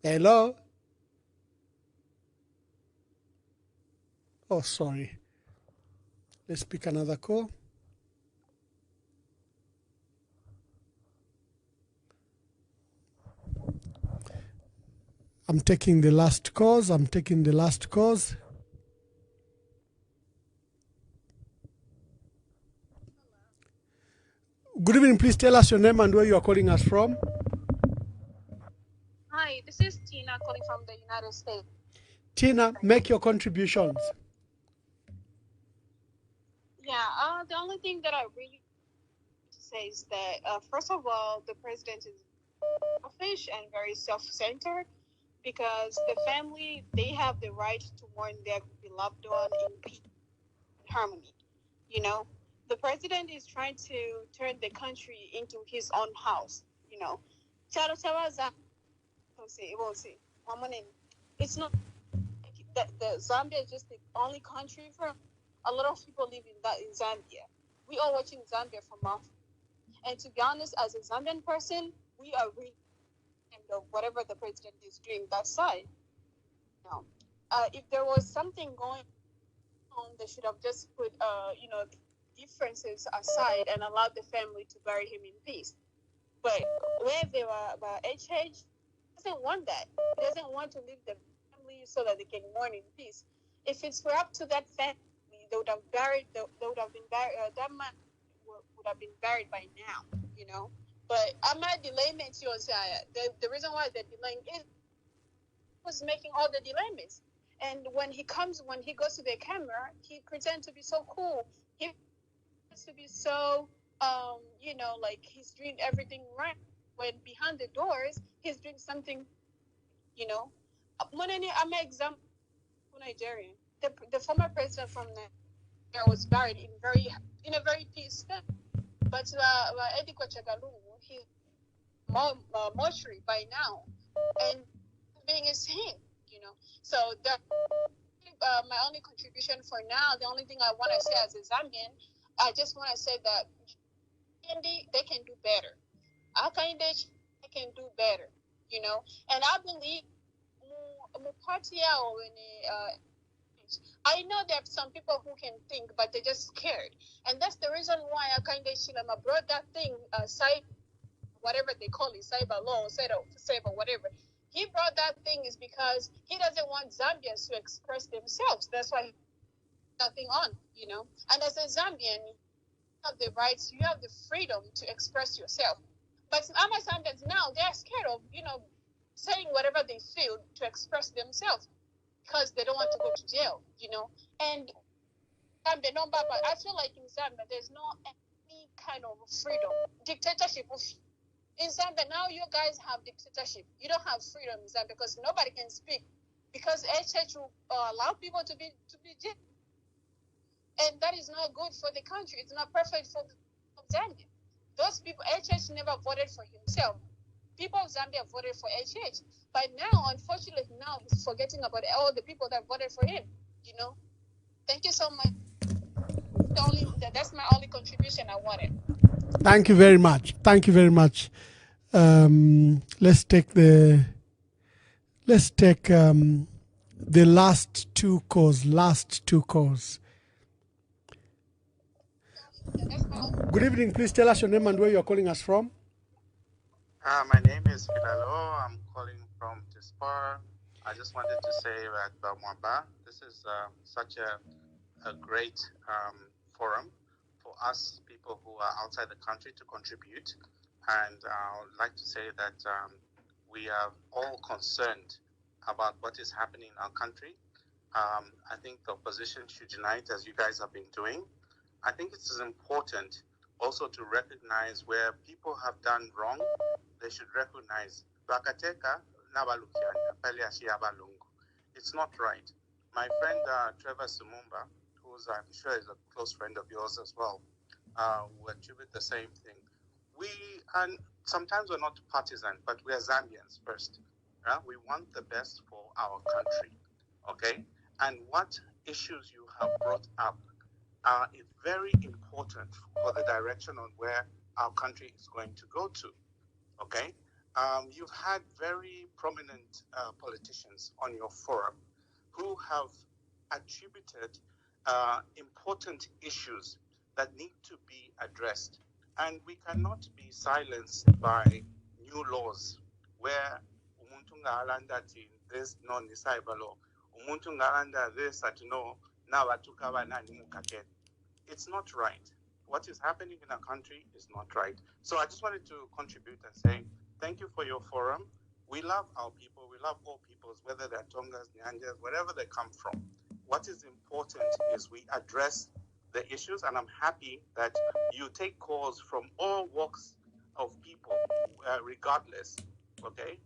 Hello? Oh, sorry. Let's pick another call. I'm taking the last calls. Good evening. Please tell us your name and where you are calling us from. Hi, this is Tina calling from the United States. Tina, make your contributions. Yeah, the only thing that I really say is that, first of all, the president is selfish and very self-centered because the family, they have the right to mourn their beloved one in peace and harmony. You know, the president is trying to turn the country into his own house, you know. It's not that the Zambia is just the only country for a lot of people live in Zambia. We are watching Zambia from Africa, and to be honest, as a Zambian person, we are really of whatever the president is doing that side. Now, if there was something going on, they should have just put differences aside and allowed the family to bury him in peace. But where they were about HH, doesn't want that. He doesn't want to leave the family so that they can mourn in peace. If it's for up to that family, they would have buried. That man would have been buried by now, you know. But I'm not delaying it. The reason why they're delaying is who's making all the dilemmas. And when he goes to the camera, he pretends to be so cool. He pretends to be so, like he's doing everything right. When behind the doors, he's doing something, I'm an example Nigerian. The former president from Nigeria was buried in a very peaceful. But Eddie Kwachagalungu, he's mortuary by now, and being is him, So that my only contribution for now. The only thing I want to say as a Zambian, I just want to say that they can do better. Akainde they can do better, And I believe Mutati I know there are some people who can think, but they're just scared. And that's the reason why Akainde Shilama brought that thing, whatever they call it, cyber law, cyber whatever. He brought that thing is because he doesn't want Zambians to express themselves. That's why he put that thing on, And as a Zambian, you have the rights, you have the freedom to express yourself. But some Zambians now, they're scared of, saying whatever they feel to express themselves because they don't want to go to jail, And Zambia, no, but I feel like in Zambia, there's no any kind of freedom. Dictatorship in Zambia, now you guys have dictatorship. You don't have freedom in Zambia because nobody can speak. Because HH will allow people to be jailed. And that is not good for the country. It's not perfect for Zambia. Those people, HH never voted for himself. People of Zambia voted for HH. But now, unfortunately, now he's forgetting about all the people that voted for him, Thank you so much. That's my only contribution I wanted. Thank you very much. Thank you very much. Let's take the last two calls. Good evening. Please tell us your name and where you are calling us from. My name is Filalo. I'm calling from Tispar. I just wanted to say that Mwamba, this is such a great forum for us people who are outside the country to contribute. And I would like to say that we are all concerned about what is happening in our country. I think the opposition should unite as you guys have been doing. I think it is important also to recognize where people have done wrong. They should recognize it's not right. My friend Trevor Sumumba, who's I'm sure is a close friend of yours as well, who attribute the same thing. Sometimes we're not partisan, but we are Zambians first. We want the best for our country, okay? And what issues you have brought up are very important for the direction on where our country is going to go to, okay? You've had very prominent politicians on your forum who have attributed important issues that need to be addressed. And we cannot be silenced by new laws where umuntu ngalanda there's no cyber law. Umuntu ngalanda this at no it's not right. What is happening in our country is not right. So I just wanted to contribute and say thank you for your forum. We love our people. We love all peoples, whether they're Tongas, Nyanjas, wherever they come from. What is important is we address the issues, and I'm happy that you take calls from all walks of people, regardless. Okay,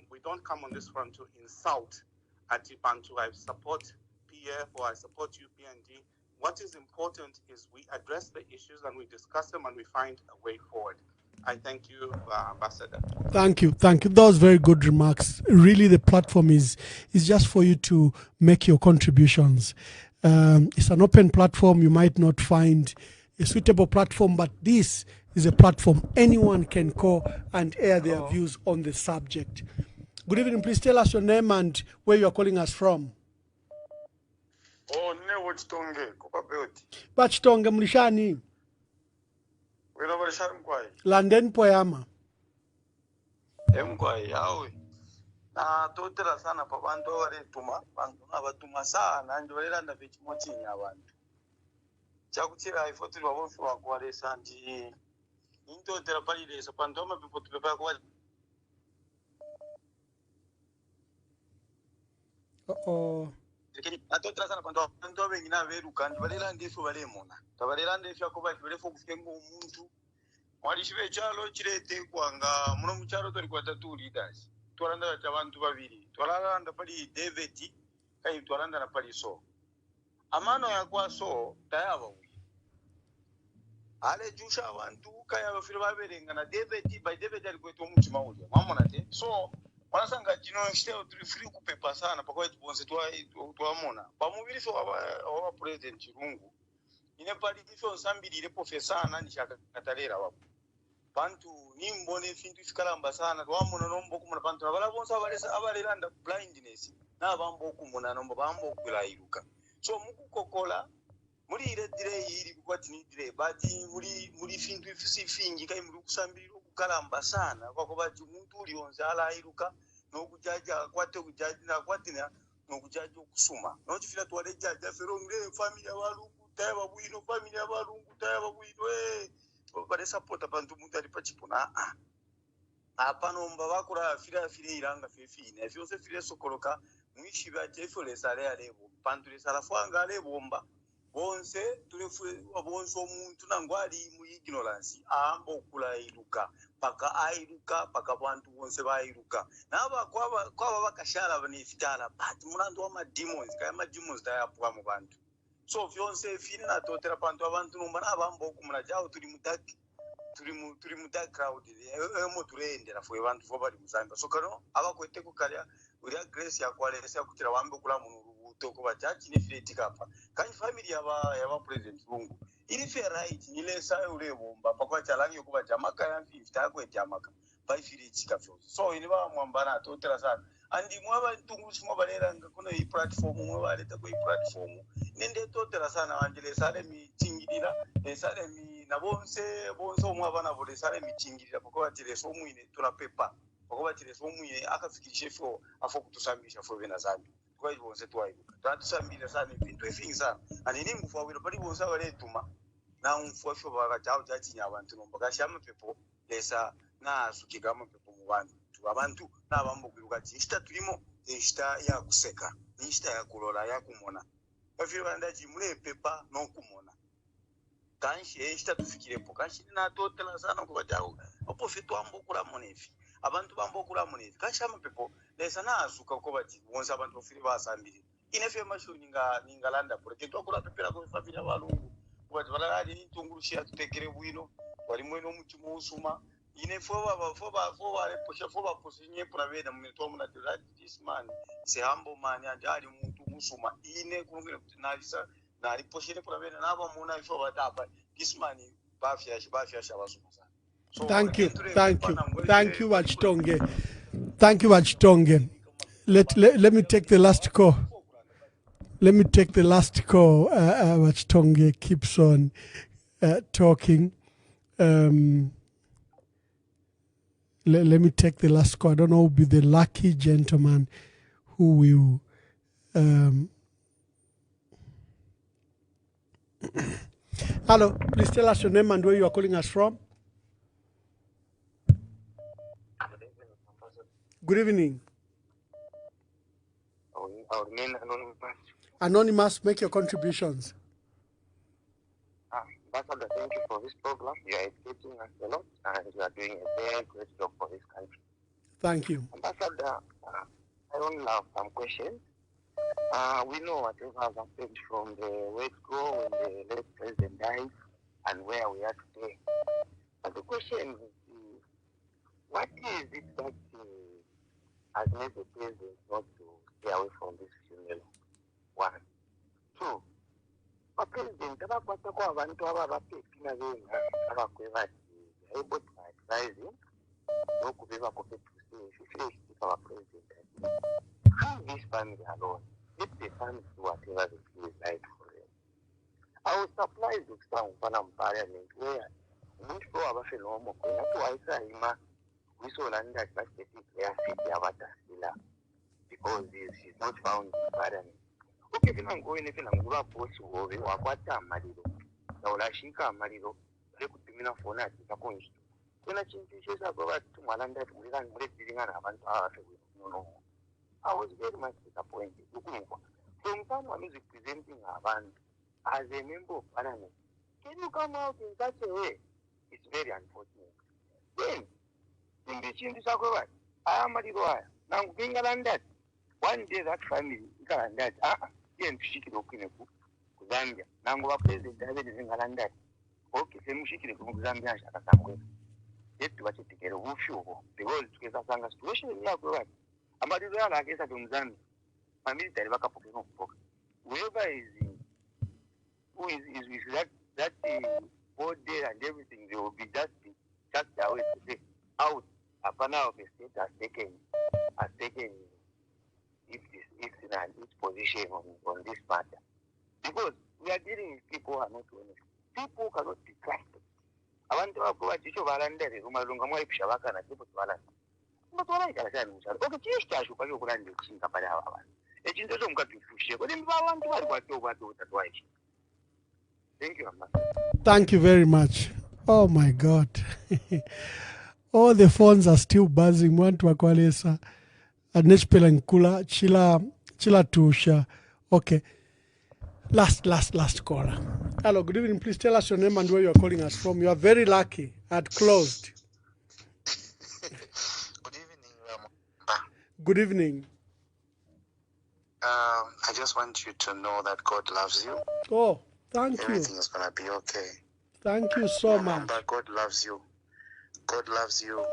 we don't come on this forum to insult Atibantu. I support PF or I support UPND. What is important is we address the issues and we discuss them and we find a way forward. I thank you, Ambassador. Thank you. Those very good remarks. Really, the platform is just for you to make your contributions. It's an open platform. You might not find a suitable platform, but this is a platform anyone can call and air their views on the subject. Good evening. Please tell us your name and where you are calling us from. Bachitonge mlishani. London poyama. Emkwai yawe na totera sana pa bantu baretuma bantu abatuma sana nje balenda vechimochinya abantu chakuchira ifo tuli babofu bakwale sanji intotera palile so pandoma people tupepa kwa. Good evening, please tell us your name and where you are calling us from. Hello. Emkwai yawe na totera sana pa bantu baretuma bantu abatuma sana nje balenda vechimochinya abantu chakuchira ifo tuli babofu bakwale sanji intotera palile so pandoma people tupepa kwa. atotera sana bantu abengina beruka ndibalera ndifu balemona tabalera ndifu akoba tibalefo kufenga omuntu mwalishibe chalo chirete kwanga muno muchalo tori kwa tatu leaders twalanda cha bantu babiri twalanda pali David kai twalanda na pali so amano ya kwa so tayaba ale jusha abantu kaya bafire baberenga na David by David ali kwetu mutima uje mamona te so wanasanga jino shiteo tuli free kupepa sana pakwa tubonse twamona pamubiri so wa president Chirungu ine pali tifo sambirire professor na nishaka katalera wapo bantu nimbone fintu fikalamba sana twamona nombo kumuna bantu abalabonsa abalelanda blindness na bambo kumuna nombo bambo kulairuka so mukukokola muri ile dire iri kukwati ni dire bati muri fintu fingi kai muri kusambirira kukalamba sana kwako bati umuntu uli onzala airuka no kujaja kwate kujaji na kwatina no kujaji okusuma no chifira twale jaja fero ngire family abalungu tayaba bwino family abalungu tayaba bwino bale support abantu muntu ali pachipona apa nomba bakura fira iranga fefine fyose fire sokoloka mwishi ba jefo lesale alebo pantu lesala fwanga alebomba bonse tulefu bonso omuntu nangwali mu ignorance amba okulairuka paka airuka paka bantu bonse bairuka naba kwaba bakashala banefitala but mulando wa demons kaya demons dayapwa mu bantu so vyonse fine na totera pantu abantu nomba nabamba okumuna jawo tuli mutaki crowd emo turendera fwe bantu fo bali muzamba so kano abakwete kukalya uri grace yakwalesa kutira wambe kula munuru toko bachachi ni fire tikapa kanyi family yaba president Lungu ili fair right ile sayo ule bomba pakwa chalangi kuba jamaka ya 50 akwe jamaka by fire tikafyo so ini ba mwambana totera sana andi mwaba tungushi mwabalera ngakono i platform mwabaleta ko i platform nende totera sana wanjile sale mitingirira sale mi na bonse mwabana bole sale mitingirira pakwa tire so mwine tulapepa pakwa tire so mwine akafikirishe fyo afo kutusambisha fyo bena zambi kwa hivyo setu aibu tatusambira sana ibintu efingi sana anini mufawiro pali bonsa baletuma na umfwafyo bakajao jachinya abantu nomba kashama pepo lesa na sukigama pepo mu abantu nabambo kwiruka chishita tulimo ishita ya kuseka ishita ya kulola ya kumona bafiro bandaji mule pepa no kumona kanshi ishita tufikirepo kanshi na totela sana kwa jao opo fetu ambo kula monefi abantu bambo kula monefi kashama pepo lesa na asuka ko bati bonsa abantu ofiri basambiri inefe masho ninga landa porque to kula pepera ko family abalungu bati balali ni tungurushia tutekere bwino bali mweno muchimo usuma inefo bale posha fo ba posinye puna beda mmeto muna direct this man se humble man and ali muntu musuma ine kulungire kutinalisa na ali poshire puna beda naba muna ifo batapa this man bafya basuma sana. So thank you Wachitonge. Thank you, Wachitonge. Let me take the last call. Wachitonge keeps on talking. Let me take the last call. I don't know who will be the lucky gentleman who will. Hello, please tell us your name and where you are calling us from. Good evening. Our name Anonymous, make your contributions. Ambassador, thank you for this program. You are educating us a lot and you are doing a very great job for this country. Thank you. Ambassador, I only have some questions. We know whatever has happened from the word-go when the late president died and where we are today. But the question is, what is it that has made the president not to stay away from this funeral? One. Two, the president abakwata kwa abantu abapekina benga abakweba able to advise him no kubeba pocket to say if our president leave this family alone. Let the family do whatever they feel is right for them. I was surprised with some parliament where umuntu lo abafela omoko nathi wayisayima wisolanda plastic yasithi abatasila because she's not found in parliament. Okay, fina ngoine fina ngula bosi wobe wakwata amaliro na ulashika amaliro lekutimina fona atika konji kuna chintu chesa baba tumwalanda tumulira ngule dilingana abantu abafe no I was very much disappointed. From someone who is representing our band as a member of parliament, can you come out in such a way? It's very unfortunate. Then, in the Chindu Sakorai, I am a lawyer. Now, being around that, one day that family, around that, then she can open a book, Zambia. Now, go up there, the around that. Okay, same she can go Zambia, somewhere. Yet to watch it together, who show the world together, a situation in your right. I'm a lawyer, I guess, at Zambia. My military back up whoever is who is that board there and everything, they will be just away to say out. Apana of the state has taken its position on this matter. Because we are dealing with people who are not honest. People cannot be trusted. I want to go to the Valanda, Rumalunga, my Shavaka, and people to Valanda. But what I can say, okay, just as you can go and think about our. Thank you, Amma. Thank you very much. Oh my God. All the phones are still buzzing. Mwantu wakwalesa. Nechpela nkula. Chila tusha. Okay. Last caller. Hello, good evening. Please tell us your name and where you are calling us from. You are very lucky. I'd closed. Good evening. I just want you to know that God loves you. Oh, thank you. Everything is going to be okay. Thank you so much. Remember, God loves you. God loves you.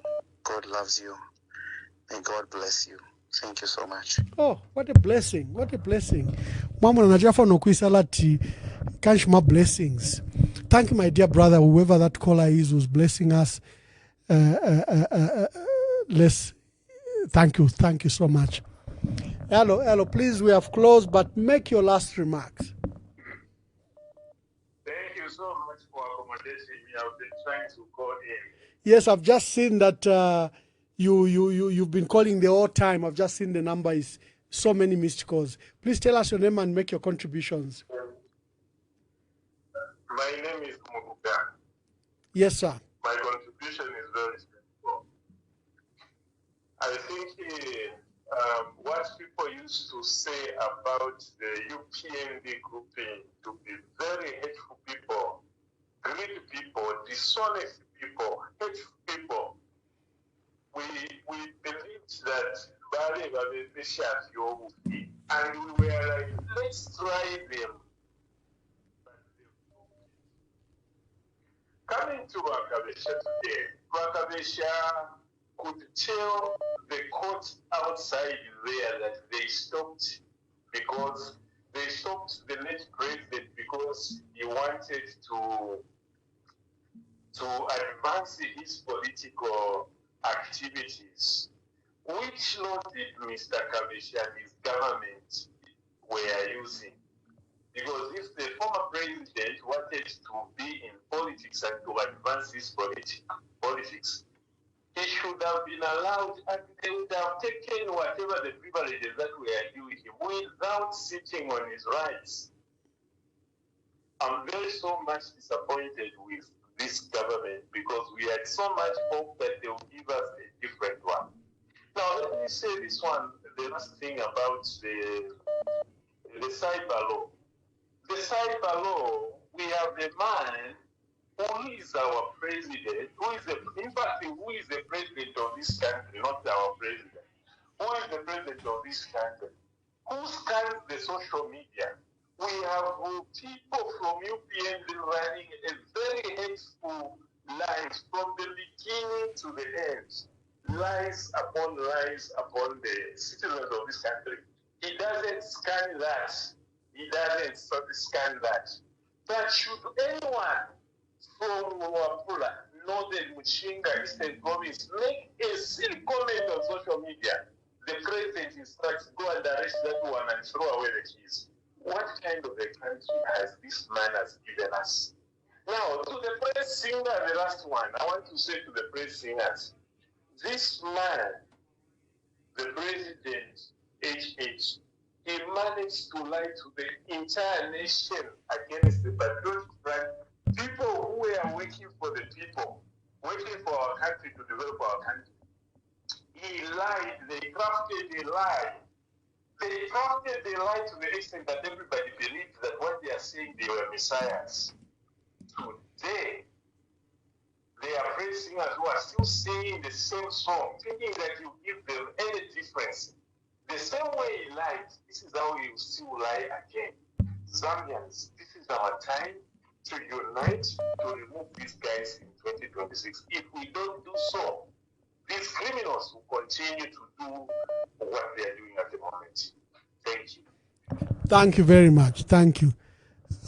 God loves you. May God bless you. Thank you so much. Oh, what a blessing. What a blessing. Mama najafa no kuisalati kanshma blessings. Thank you, my dear brother, whoever that caller is who's blessing us. Thank you so much. Hello, please, we have closed, but make your last remarks. Thank you so much for accommodating me. I've been trying to call in. Yes, I've just seen that you've been calling the whole time. I've just seen the number is so many missed calls. Please tell us your name and make your contributions. My name is Muruga. Yes, sir. My contribution is very simple. I think what people used to say about the UPND grouping to be very hateful people, greedy people, dishonest people, hateful people, we believed that Bali and we were like, let's try them. Coming to Wakabesha today, Wakabesha could tell the court outside there that they stopped because they stopped the late president because he wanted to advance his political activities. Which law did Mr. Kabesha and his government were using? Because if the former president wanted to be in politics and to advance his politics, he should have been allowed and they would have taken whatever the privileges that were due him without sitting on his rights. I'm very so much disappointed with this government because we had so much hope that they will give us a different one. Now, let me say this one, the last thing about the cyber law. The cyber law, we have a man who is our president, in fact, who is the president of this country, not our president. Who is the president of this country? Who scans the social media? We have people from UPN running a very hateful lies from the beginning to the end. Lies upon the citizens of this country. He doesn't scan that. He doesn't scan that. But should anyone from Wapula, Northern Muchinga, Eastern Province, make a silly comment on social media, the president instructs, go and arrest that one and throw away the keys. What kind of a country has this man has given us? Now, to the press singer, the last one, I want to say to the press singers, this man, the president, HH, he managed to lie to the entire nation against the patriotic front. People who were working for the people, working for our country to develop our country. He lied, they crafted a lie They crafted the lie to the extent that everybody believed that what they are saying, they were messiahs. Today, they are praise singers who are still singing the same song, thinking that you give them any difference. The same way he lied, this is how he will still lie again. Zambians, this is our time to unite to remove these guys in 2026. If we don't do so, these criminals will continue to do what they are doing at the moment. Thank you. Thank you very much. Thank you.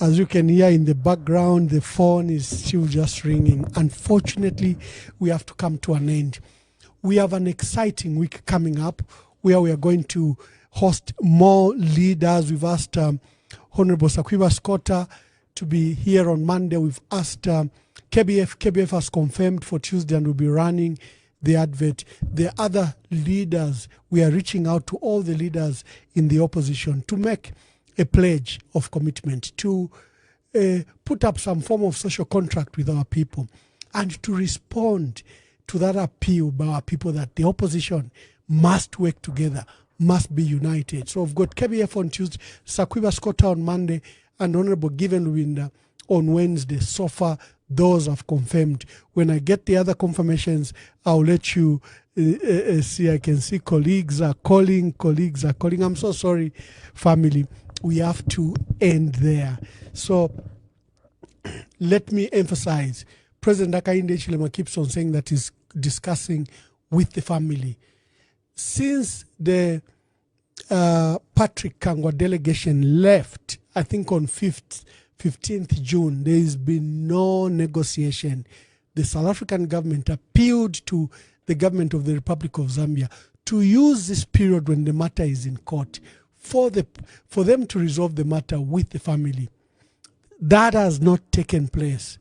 As you can hear in the background, the phone is still just ringing. Unfortunately, we have to come to an end. We have an exciting week coming up where we are going to host more leaders. We've asked Honorable Sakwiba Scotta to be here on Monday. We've asked KBF. KBF has confirmed for Tuesday and will be running the advert. The other leaders, we are reaching out to all the leaders in the opposition to make a pledge of commitment, to put up some form of social contract with our people, and to respond to that appeal by our people that the opposition must work together, must be united. So we've got KBF on Tuesday, Sakwiba Scotta on Monday, and Honorable Given Lwinda on Wednesday. So far, those have confirmed. When I get the other confirmations, I'll let you see. I can see colleagues are calling. I'm so sorry, family. We have to end there. So let me emphasize, President Hakainde Hichilema keeps on saying that he's discussing with the family. Since the Patrick Kangwa delegation left, I think on 15th June, there has been no negotiation. The South African government appealed to the government of the Republic of Zambia to use this period when the matter is in court for them to resolve the matter with the family. That has not taken place.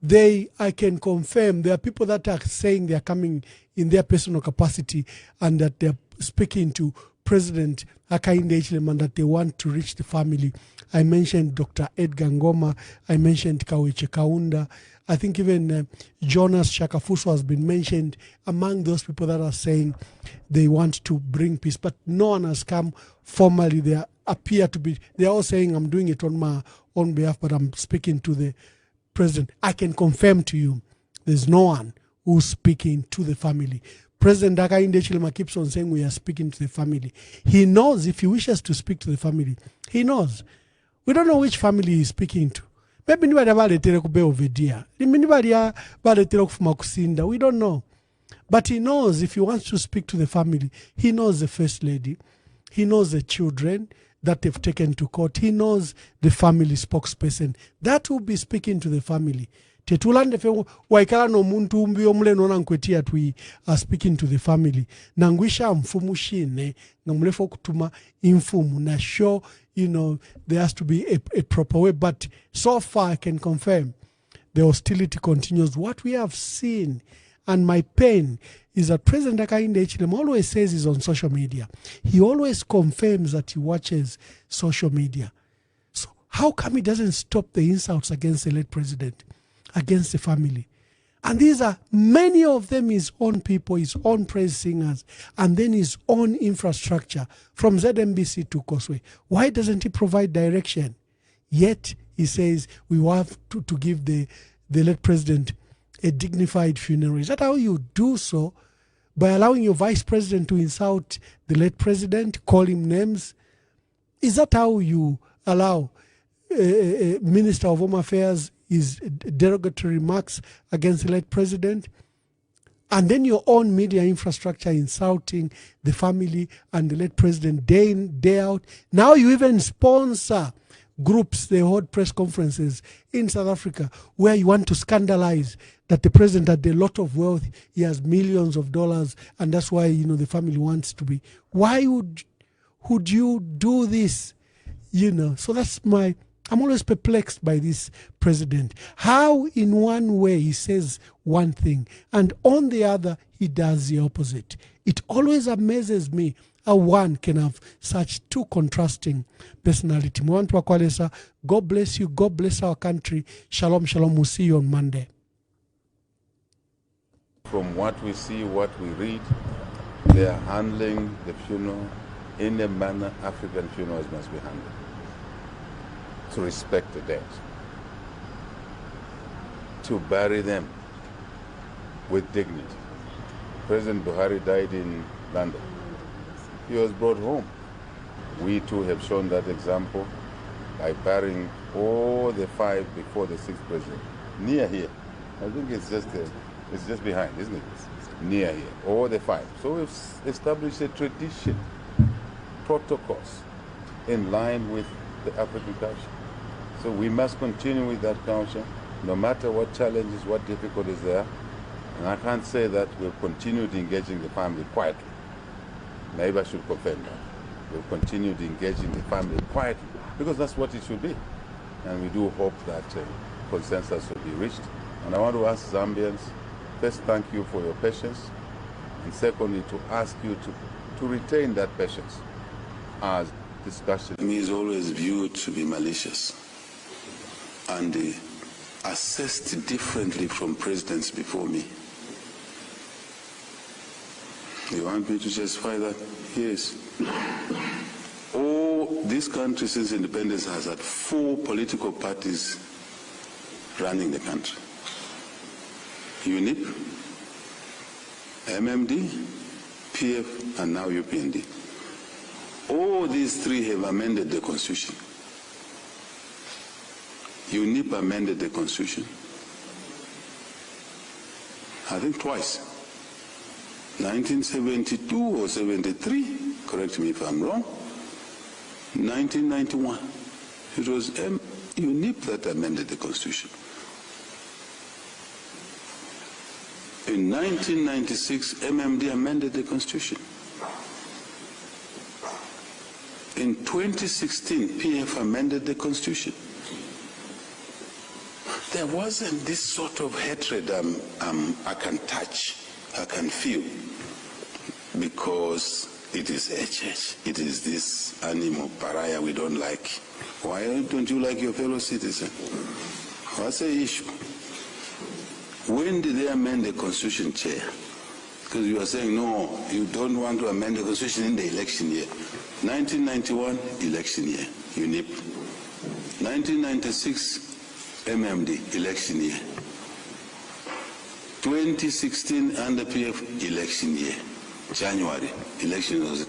I can confirm, there are people that are saying they are coming in their personal capacity and that they're speaking to President Hakainde Hichilema and that they want to reach the family. I mentioned Dr. Edgar Ngoma. I mentioned Kaweche Kaunda. I think even Jonas Shakafuso has been mentioned among those people that are saying they want to bring peace. But no one has come formally. They appear to be, they're all saying, I'm doing it on my own behalf, but I'm speaking to the president. I can confirm to you, there's no one who's speaking to the family. President Hakainde Hichilema keeps on saying we are speaking to the family. He knows if he wishes to speak to the family. He knows. We don't know which family he's speaking to. Maybe nobody baletere kube Ovedia. Nobody baletere kufuma kusinda. We don't know. But he knows if he wants to speak to the family, he knows the First Lady. He knows the children that they've taken to court. He knows the family spokesperson. That will be speaking to the family. Tetulande fe waikala no muntu umbi omule nona nkwetia we are speaking to the family. Nangwisha mfumu shine ngamulefo kutuma infumu na show, there has to be a proper way. But so far I can confirm the hostility continues. What we have seen, and my pain, is that President Hakainde Hichilema always says he's on social media. He always confirms that he watches social media. So how come he doesn't stop the insults against the late president, against the family? And these are, many of them, his own people, his own praise singers, and then his own infrastructure from ZMBC to Causeway. Why doesn't he provide direction? Yet he says we have to give the late president a dignified funeral. Is that how you do so? By allowing your vice president to insult the late president, call him names? Is that how you allow a Minister of Home Affairs his derogatory remarks against the late president? And then your own media infrastructure insulting the family and the late president day in, day out. Now you even sponsor groups, they hold press conferences in South Africa where you want to scandalize that the president had a lot of wealth, he has millions of dollars, and that's why the family wants to be. Why would you do this? So that's I'm always perplexed by this president. How in one way he says one thing and on the other he does the opposite. It always amazes me how one can have such two contrasting personality. God bless you. God bless our country. Shalom, shalom. We'll see you on Monday. From what we see, what we read, they are handling the funeral in a manner African funerals must be handled, to respect the dead, to bury them with dignity. President Buhari died in London. He was brought home. We too have shown that example by burying all the 5 before the 6th president, near here. I think it's just behind, isn't it? Near here, all the 5. So we've established a tradition, protocols in line with the African culture. So we must continue with that culture, no matter what challenges, what difficulties there are. And I can't say that we've continued engaging the family quietly. Maybe I should confirm that. We've continued engaging the family quietly, because that's what it should be. And we do hope that consensus will be reached. And I want to ask Zambians, first, thank you for your patience. And secondly, to ask you to retain that patience as discussion. Me is always viewed to be malicious and assessed differently from presidents before me. You want me to justify that? Yes. This country since independence has had 4 political parties running the country. UNIP, MMD, PF, and now UPND. All these 3 have amended the constitution. UNIP amended the constitution, I think twice. 1972 or 73, correct me if I'm wrong. 1991, it was UNIP that amended the constitution. In 1996, MMD amended the constitution. In 2016, PF amended the constitution. There wasn't this sort of hatred I can touch, I can feel, because it is HH. It is this animal pariah we don't like. Why don't you like your fellow citizen? What's the issue? When did they amend the constitution, Chair? Because you are saying, no, you don't want to amend the constitution in the election year. 1991, election year, UNIP. 1996, MMD, election year. 2016, under PF, election year. January, election was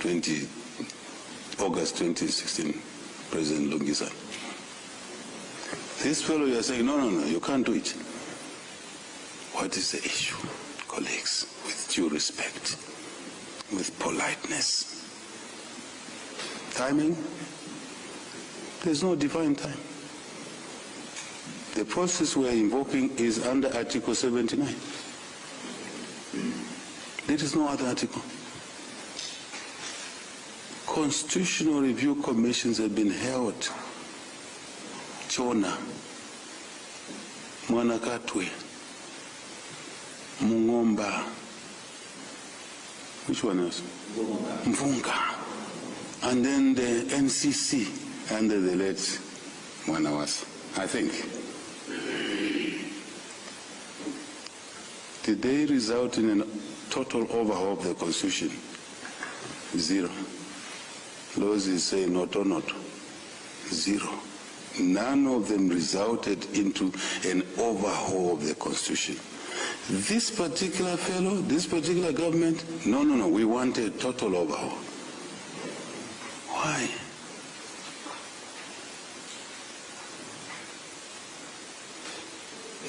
August 2016, President Lungisa. This fellow, you are saying, no, you can't do it. What is the issue, colleagues? With due respect, with politeness. Timing? There's no divine time. The process we're invoking is under Article 79. There is no other article. Constitutional review commissions have been held. Chona, Mwanakatwe, Mungomba, which one else? Mvunga. And then the NCC under the late Mwanawas, I think. Did they result in a total overhaul of the Constitution? 0. Laws is saying not or not. 0. None of them resulted into an overhaul of the Constitution. This particular fellow, this particular government, no, we want a total overhaul. Why?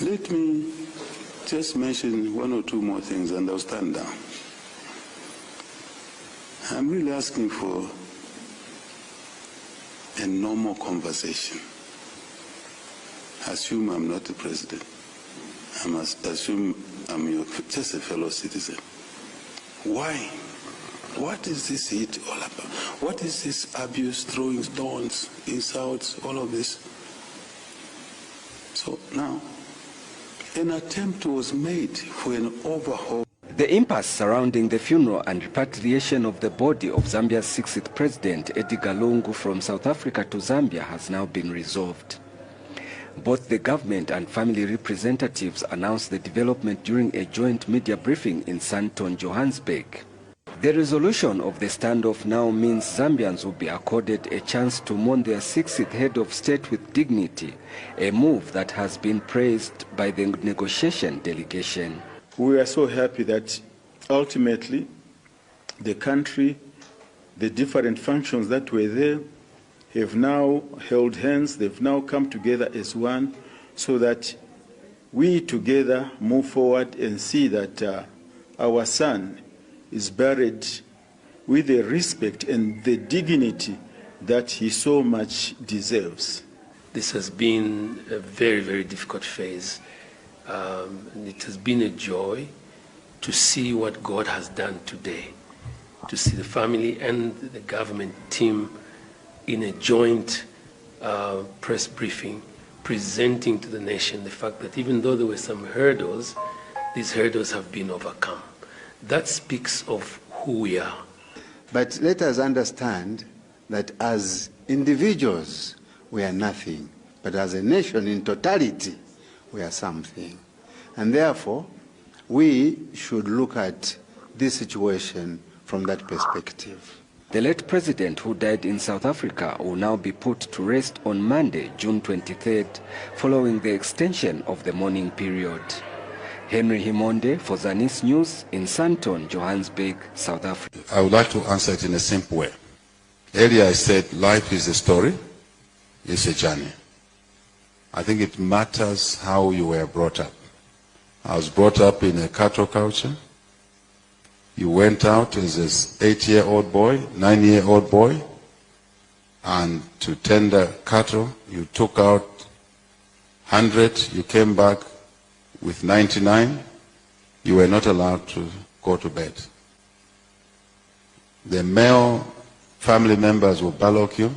Let me just mention 1 or 2 more things and I'll stand down. I'm really asking for a normal conversation. Assume I'm not the president. I must assume I'm just a fellow citizen. Why? What is this hate all about? What is this abuse, throwing stones, insults, all of this? So now, an attempt was made for an overhaul. The impasse surrounding the funeral and repatriation of the body of Zambia's 6th president, Edgar Lungu, from South Africa to Zambia has now been resolved. Both the government and family representatives announced the development during a joint media briefing in Sandton, Johannesburg. The resolution of the standoff now means Zambians will be accorded a chance to mourn their 60th head of state with dignity, a move that has been praised by the negotiation delegation. We are so happy that ultimately the country, the different functions that were there, have now held hands, they've now come together as one, so that we together move forward and see that our son is buried with the respect and the dignity that he so much deserves. This has been a very, very difficult phase. And it has been a joy to see what God has done today, to see the family and the government team in a joint press briefing presenting to the nation the fact that even though there were some hurdles, these hurdles have been overcome. That speaks of who we are. But let us understand that as individuals, we are nothing. But as a nation in totality, we are something. And therefore, we should look at this situation from that perspective. The late president, who died in South Africa, will now be put to rest on Monday, June 23rd, following the extension of the mourning period. Henry Himonde for Zanis News in Sandton, Johannesburg, South Africa. I would like to answer it in a simple way. Earlier I said life is a story, it's a journey. I think it matters how you were brought up. I was brought up in a cattle culture. You went out as an 8-year-old boy, 9-year-old boy, and to tender cattle, you took out 100, you came back with 99, you were not allowed to go to bed. The male family members would ballock you,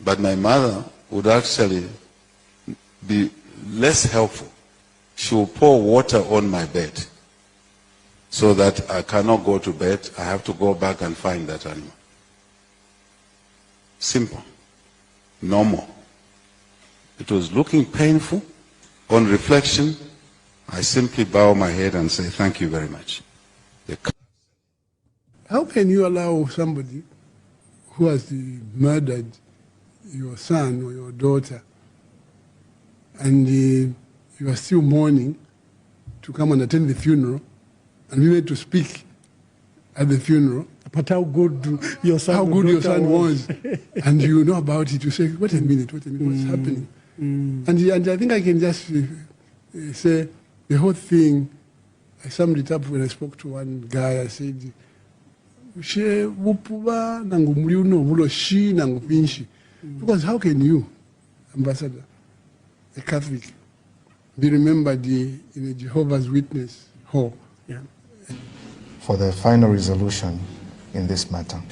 but my mother would actually be less helpful. She will pour water on my bed so that I cannot go to bed. I have to go back and find that animal. Simple. Normal. It was looking painful. On reflection, I simply bow my head and say, thank you very much. How can you allow somebody who has murdered your son or your daughter and you are still mourning to come and attend the funeral and we went to speak at the funeral? But how good your son, was. And you know about it, you say, wait a minute, what's happening? And I think I can just say the whole thing, I summed it up when I spoke to one guy. I said, because how can you, Ambassador, a Catholic, be remembered in a Jehovah's Witness hall? Yeah. For the final resolution in this matter.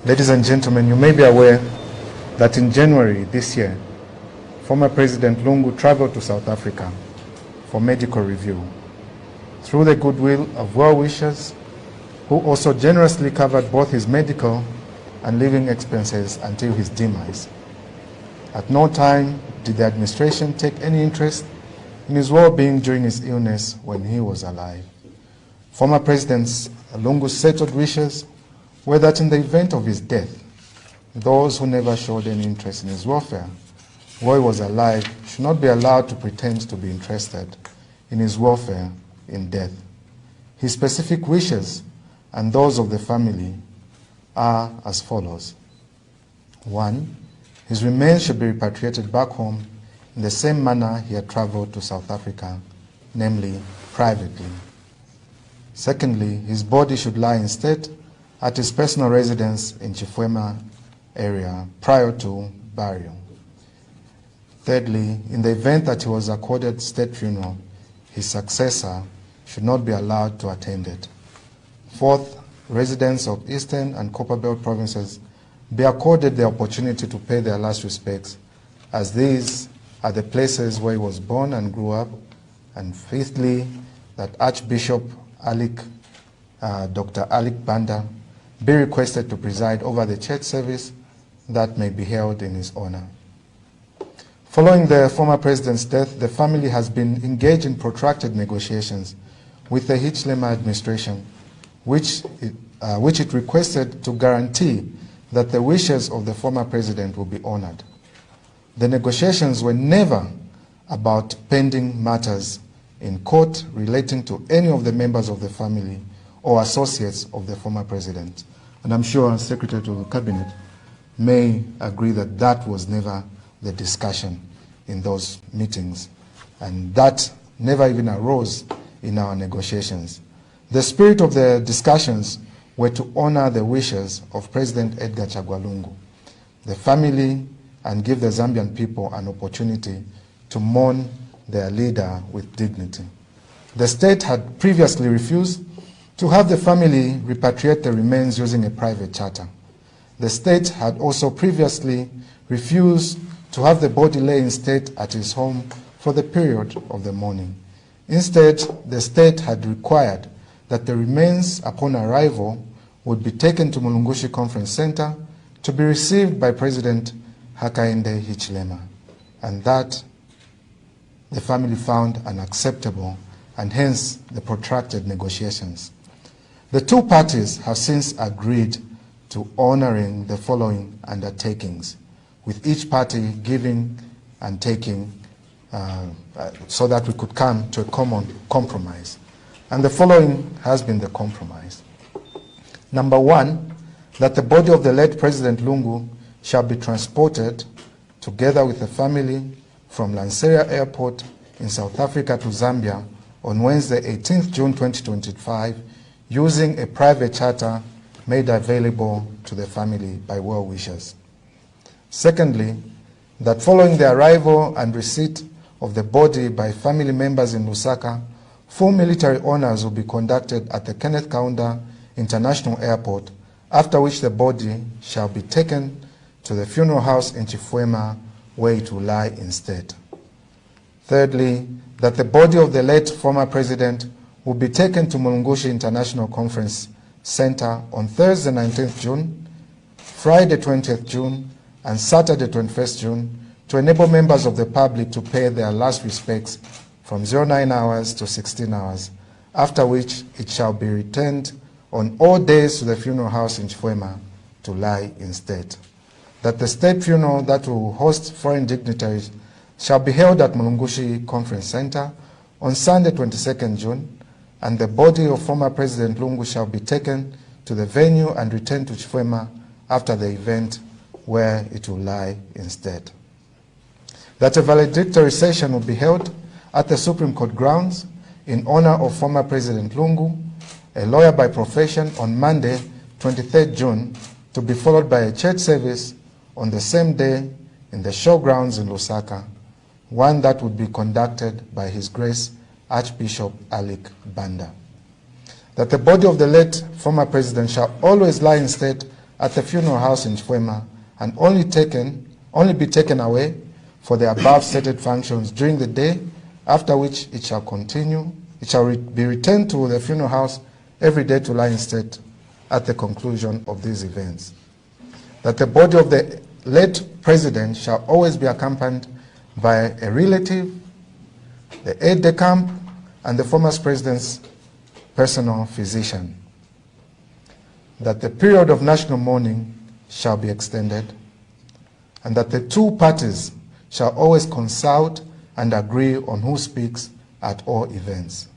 Ladies and gentlemen, you may be aware that in January this year, former President Lungu traveled to South Africa for medical review. Through the goodwill of well-wishers who also generously covered both his medical and living expenses until his demise. At no time did the administration take any interest in his well-being during his illness when he was alive. Former President Lungu's settled wishes were that in the event of his death, those who never showed any interest in his welfare while he was alive should not be allowed to pretend to be interested in his welfare in death. His specific wishes and those of the family are as follows. 1. His remains should be repatriated back home in the same manner he had traveled to South Africa, namely privately. Secondly, his body should lie instead at his personal residence in Chifwema area prior to burial. Thirdly, in the event that he was accorded state funeral, his successor should not be allowed to attend it. Fourth, residents of Eastern and Copperbelt provinces be accorded the opportunity to pay their last respects, as these are the places where he was born and grew up. And fifthly, that Archbishop Dr. Alik Banda be requested to preside over the church service that may be held in his honor. Following the former president's death, the family has been engaged in protracted negotiations with the Hichilema administration which it requested to guarantee that the wishes of the former president will be honored. The negotiations were never about pending matters in court relating to any of the members of the family or associates of the former president. And I'm sure Secretary to the Cabinet may agree that that was never the discussion in those meetings, and that never even arose in our negotiations. The spirit of the discussions were to honor the wishes of President Edgar Chagwa Lungu, the family, and give the Zambian people an opportunity to mourn their leader with dignity. The state had previously refused to have the family repatriate the remains using a private charter. The state had also previously refused to have the body lay in state at his home for the period of the mourning. Instead, the state had required that the remains upon arrival would be taken to Mulungushi Conference Center to be received by President Hakainde Hichilema, and that the family found unacceptable, and hence the protracted negotiations. The two parties have since agreed to honoring the following undertakings, with each party giving and taking so that we could come to a common compromise. And the following has been the compromise. Number one, that the body of the late President Lungu shall be transported together with the family from Lanseria Airport in South Africa to Zambia on Wednesday, 18th June 2025, using a private charter made available to the family by well-wishers. Secondly, that following the arrival and receipt of the body by family members in Lusaka, full military honors will be conducted at the Kenneth Kaunda International Airport, after which the body shall be taken to the funeral house in Chifwema, where it will lie instead. Thirdly, that the body of the late former president will be taken to Mulungushi International Conference Center on Thursday, 19th June, Friday, 20th June, and Saturday, 21st June, to enable members of the public to pay their last respects from 09 hours to 16 hours, after which it shall be returned on all days to the funeral house in Chifwema to lie instead. That the state funeral that will host foreign dignitaries shall be held at Mulungushi Conference Center on Sunday, 22nd June, and the body of former President Lungu shall be taken to the venue and returned to Chifwema after the event, where it will lie instead. That a valedictory session will be held at the Supreme Court grounds in honor of former President Lungu, a lawyer by profession, on Monday, 23rd June, to be followed by a church service on the same day in the showgrounds in Lusaka, one that would be conducted by His Grace Archbishop Alik Banda. That the body of the late former president shall always lie instead at the funeral house in Chifwema and only be taken away for the above stated functions during the day, after which it shall be returned to the funeral house every day to lie instead at the conclusion of these events. That the body of the late president shall always be accompanied by a relative, the aide-de-camp, and the former president's personal physician. That the period of national mourning shall be extended, and that the two parties shall always consult and agree on who speaks at all events.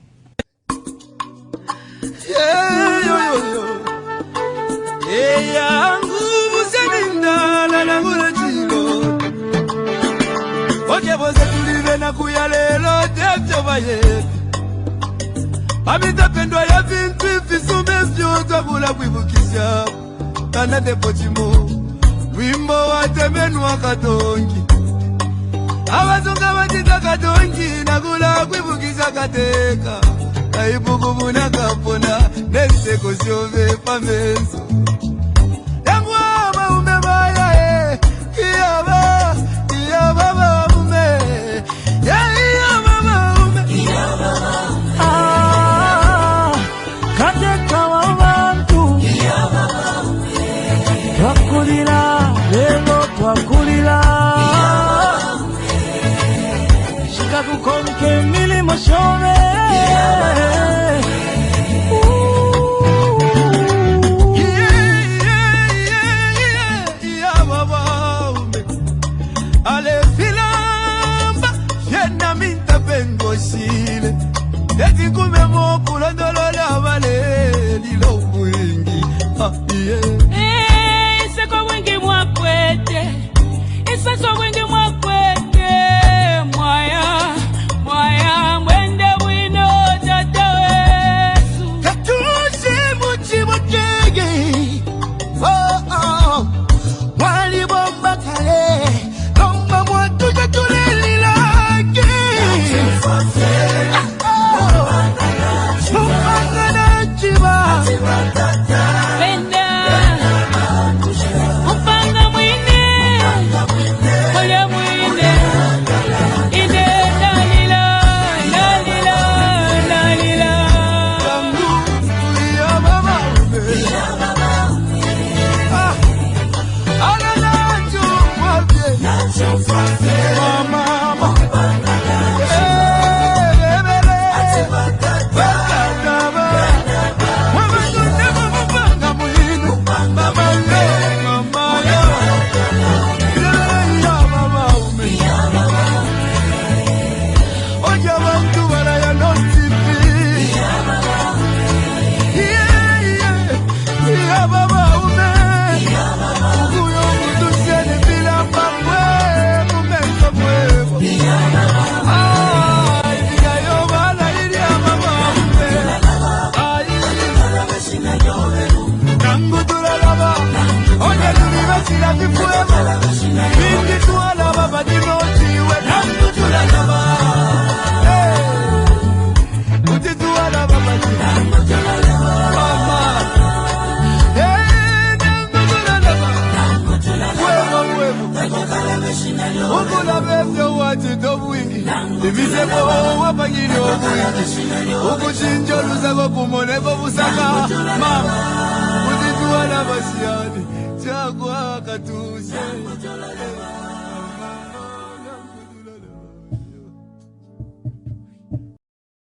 Abazunga batita katongi nagula kwibukisa kateka aibukubuna kapona neseko siove pamenso yangwa maume baya kiyaba maume yiyaba maume kateka wabantu twakulira lelo twakulira kukonke milimo shove Iseko wingi mwakwete, iseko wingi mwakwete, mwaya, mwaya, mwende wino tata wesu. Katushi muchi mutege, wali bomba kale, lomba mwatu jatuleli laki. Mupanga chiba, wenda, mupanga mwine, oya mwine, ine dalila, dalila, dalila. Ya mama ume, alala chumwabye, mama, mama, uzituwa na basiani, chagua katuse.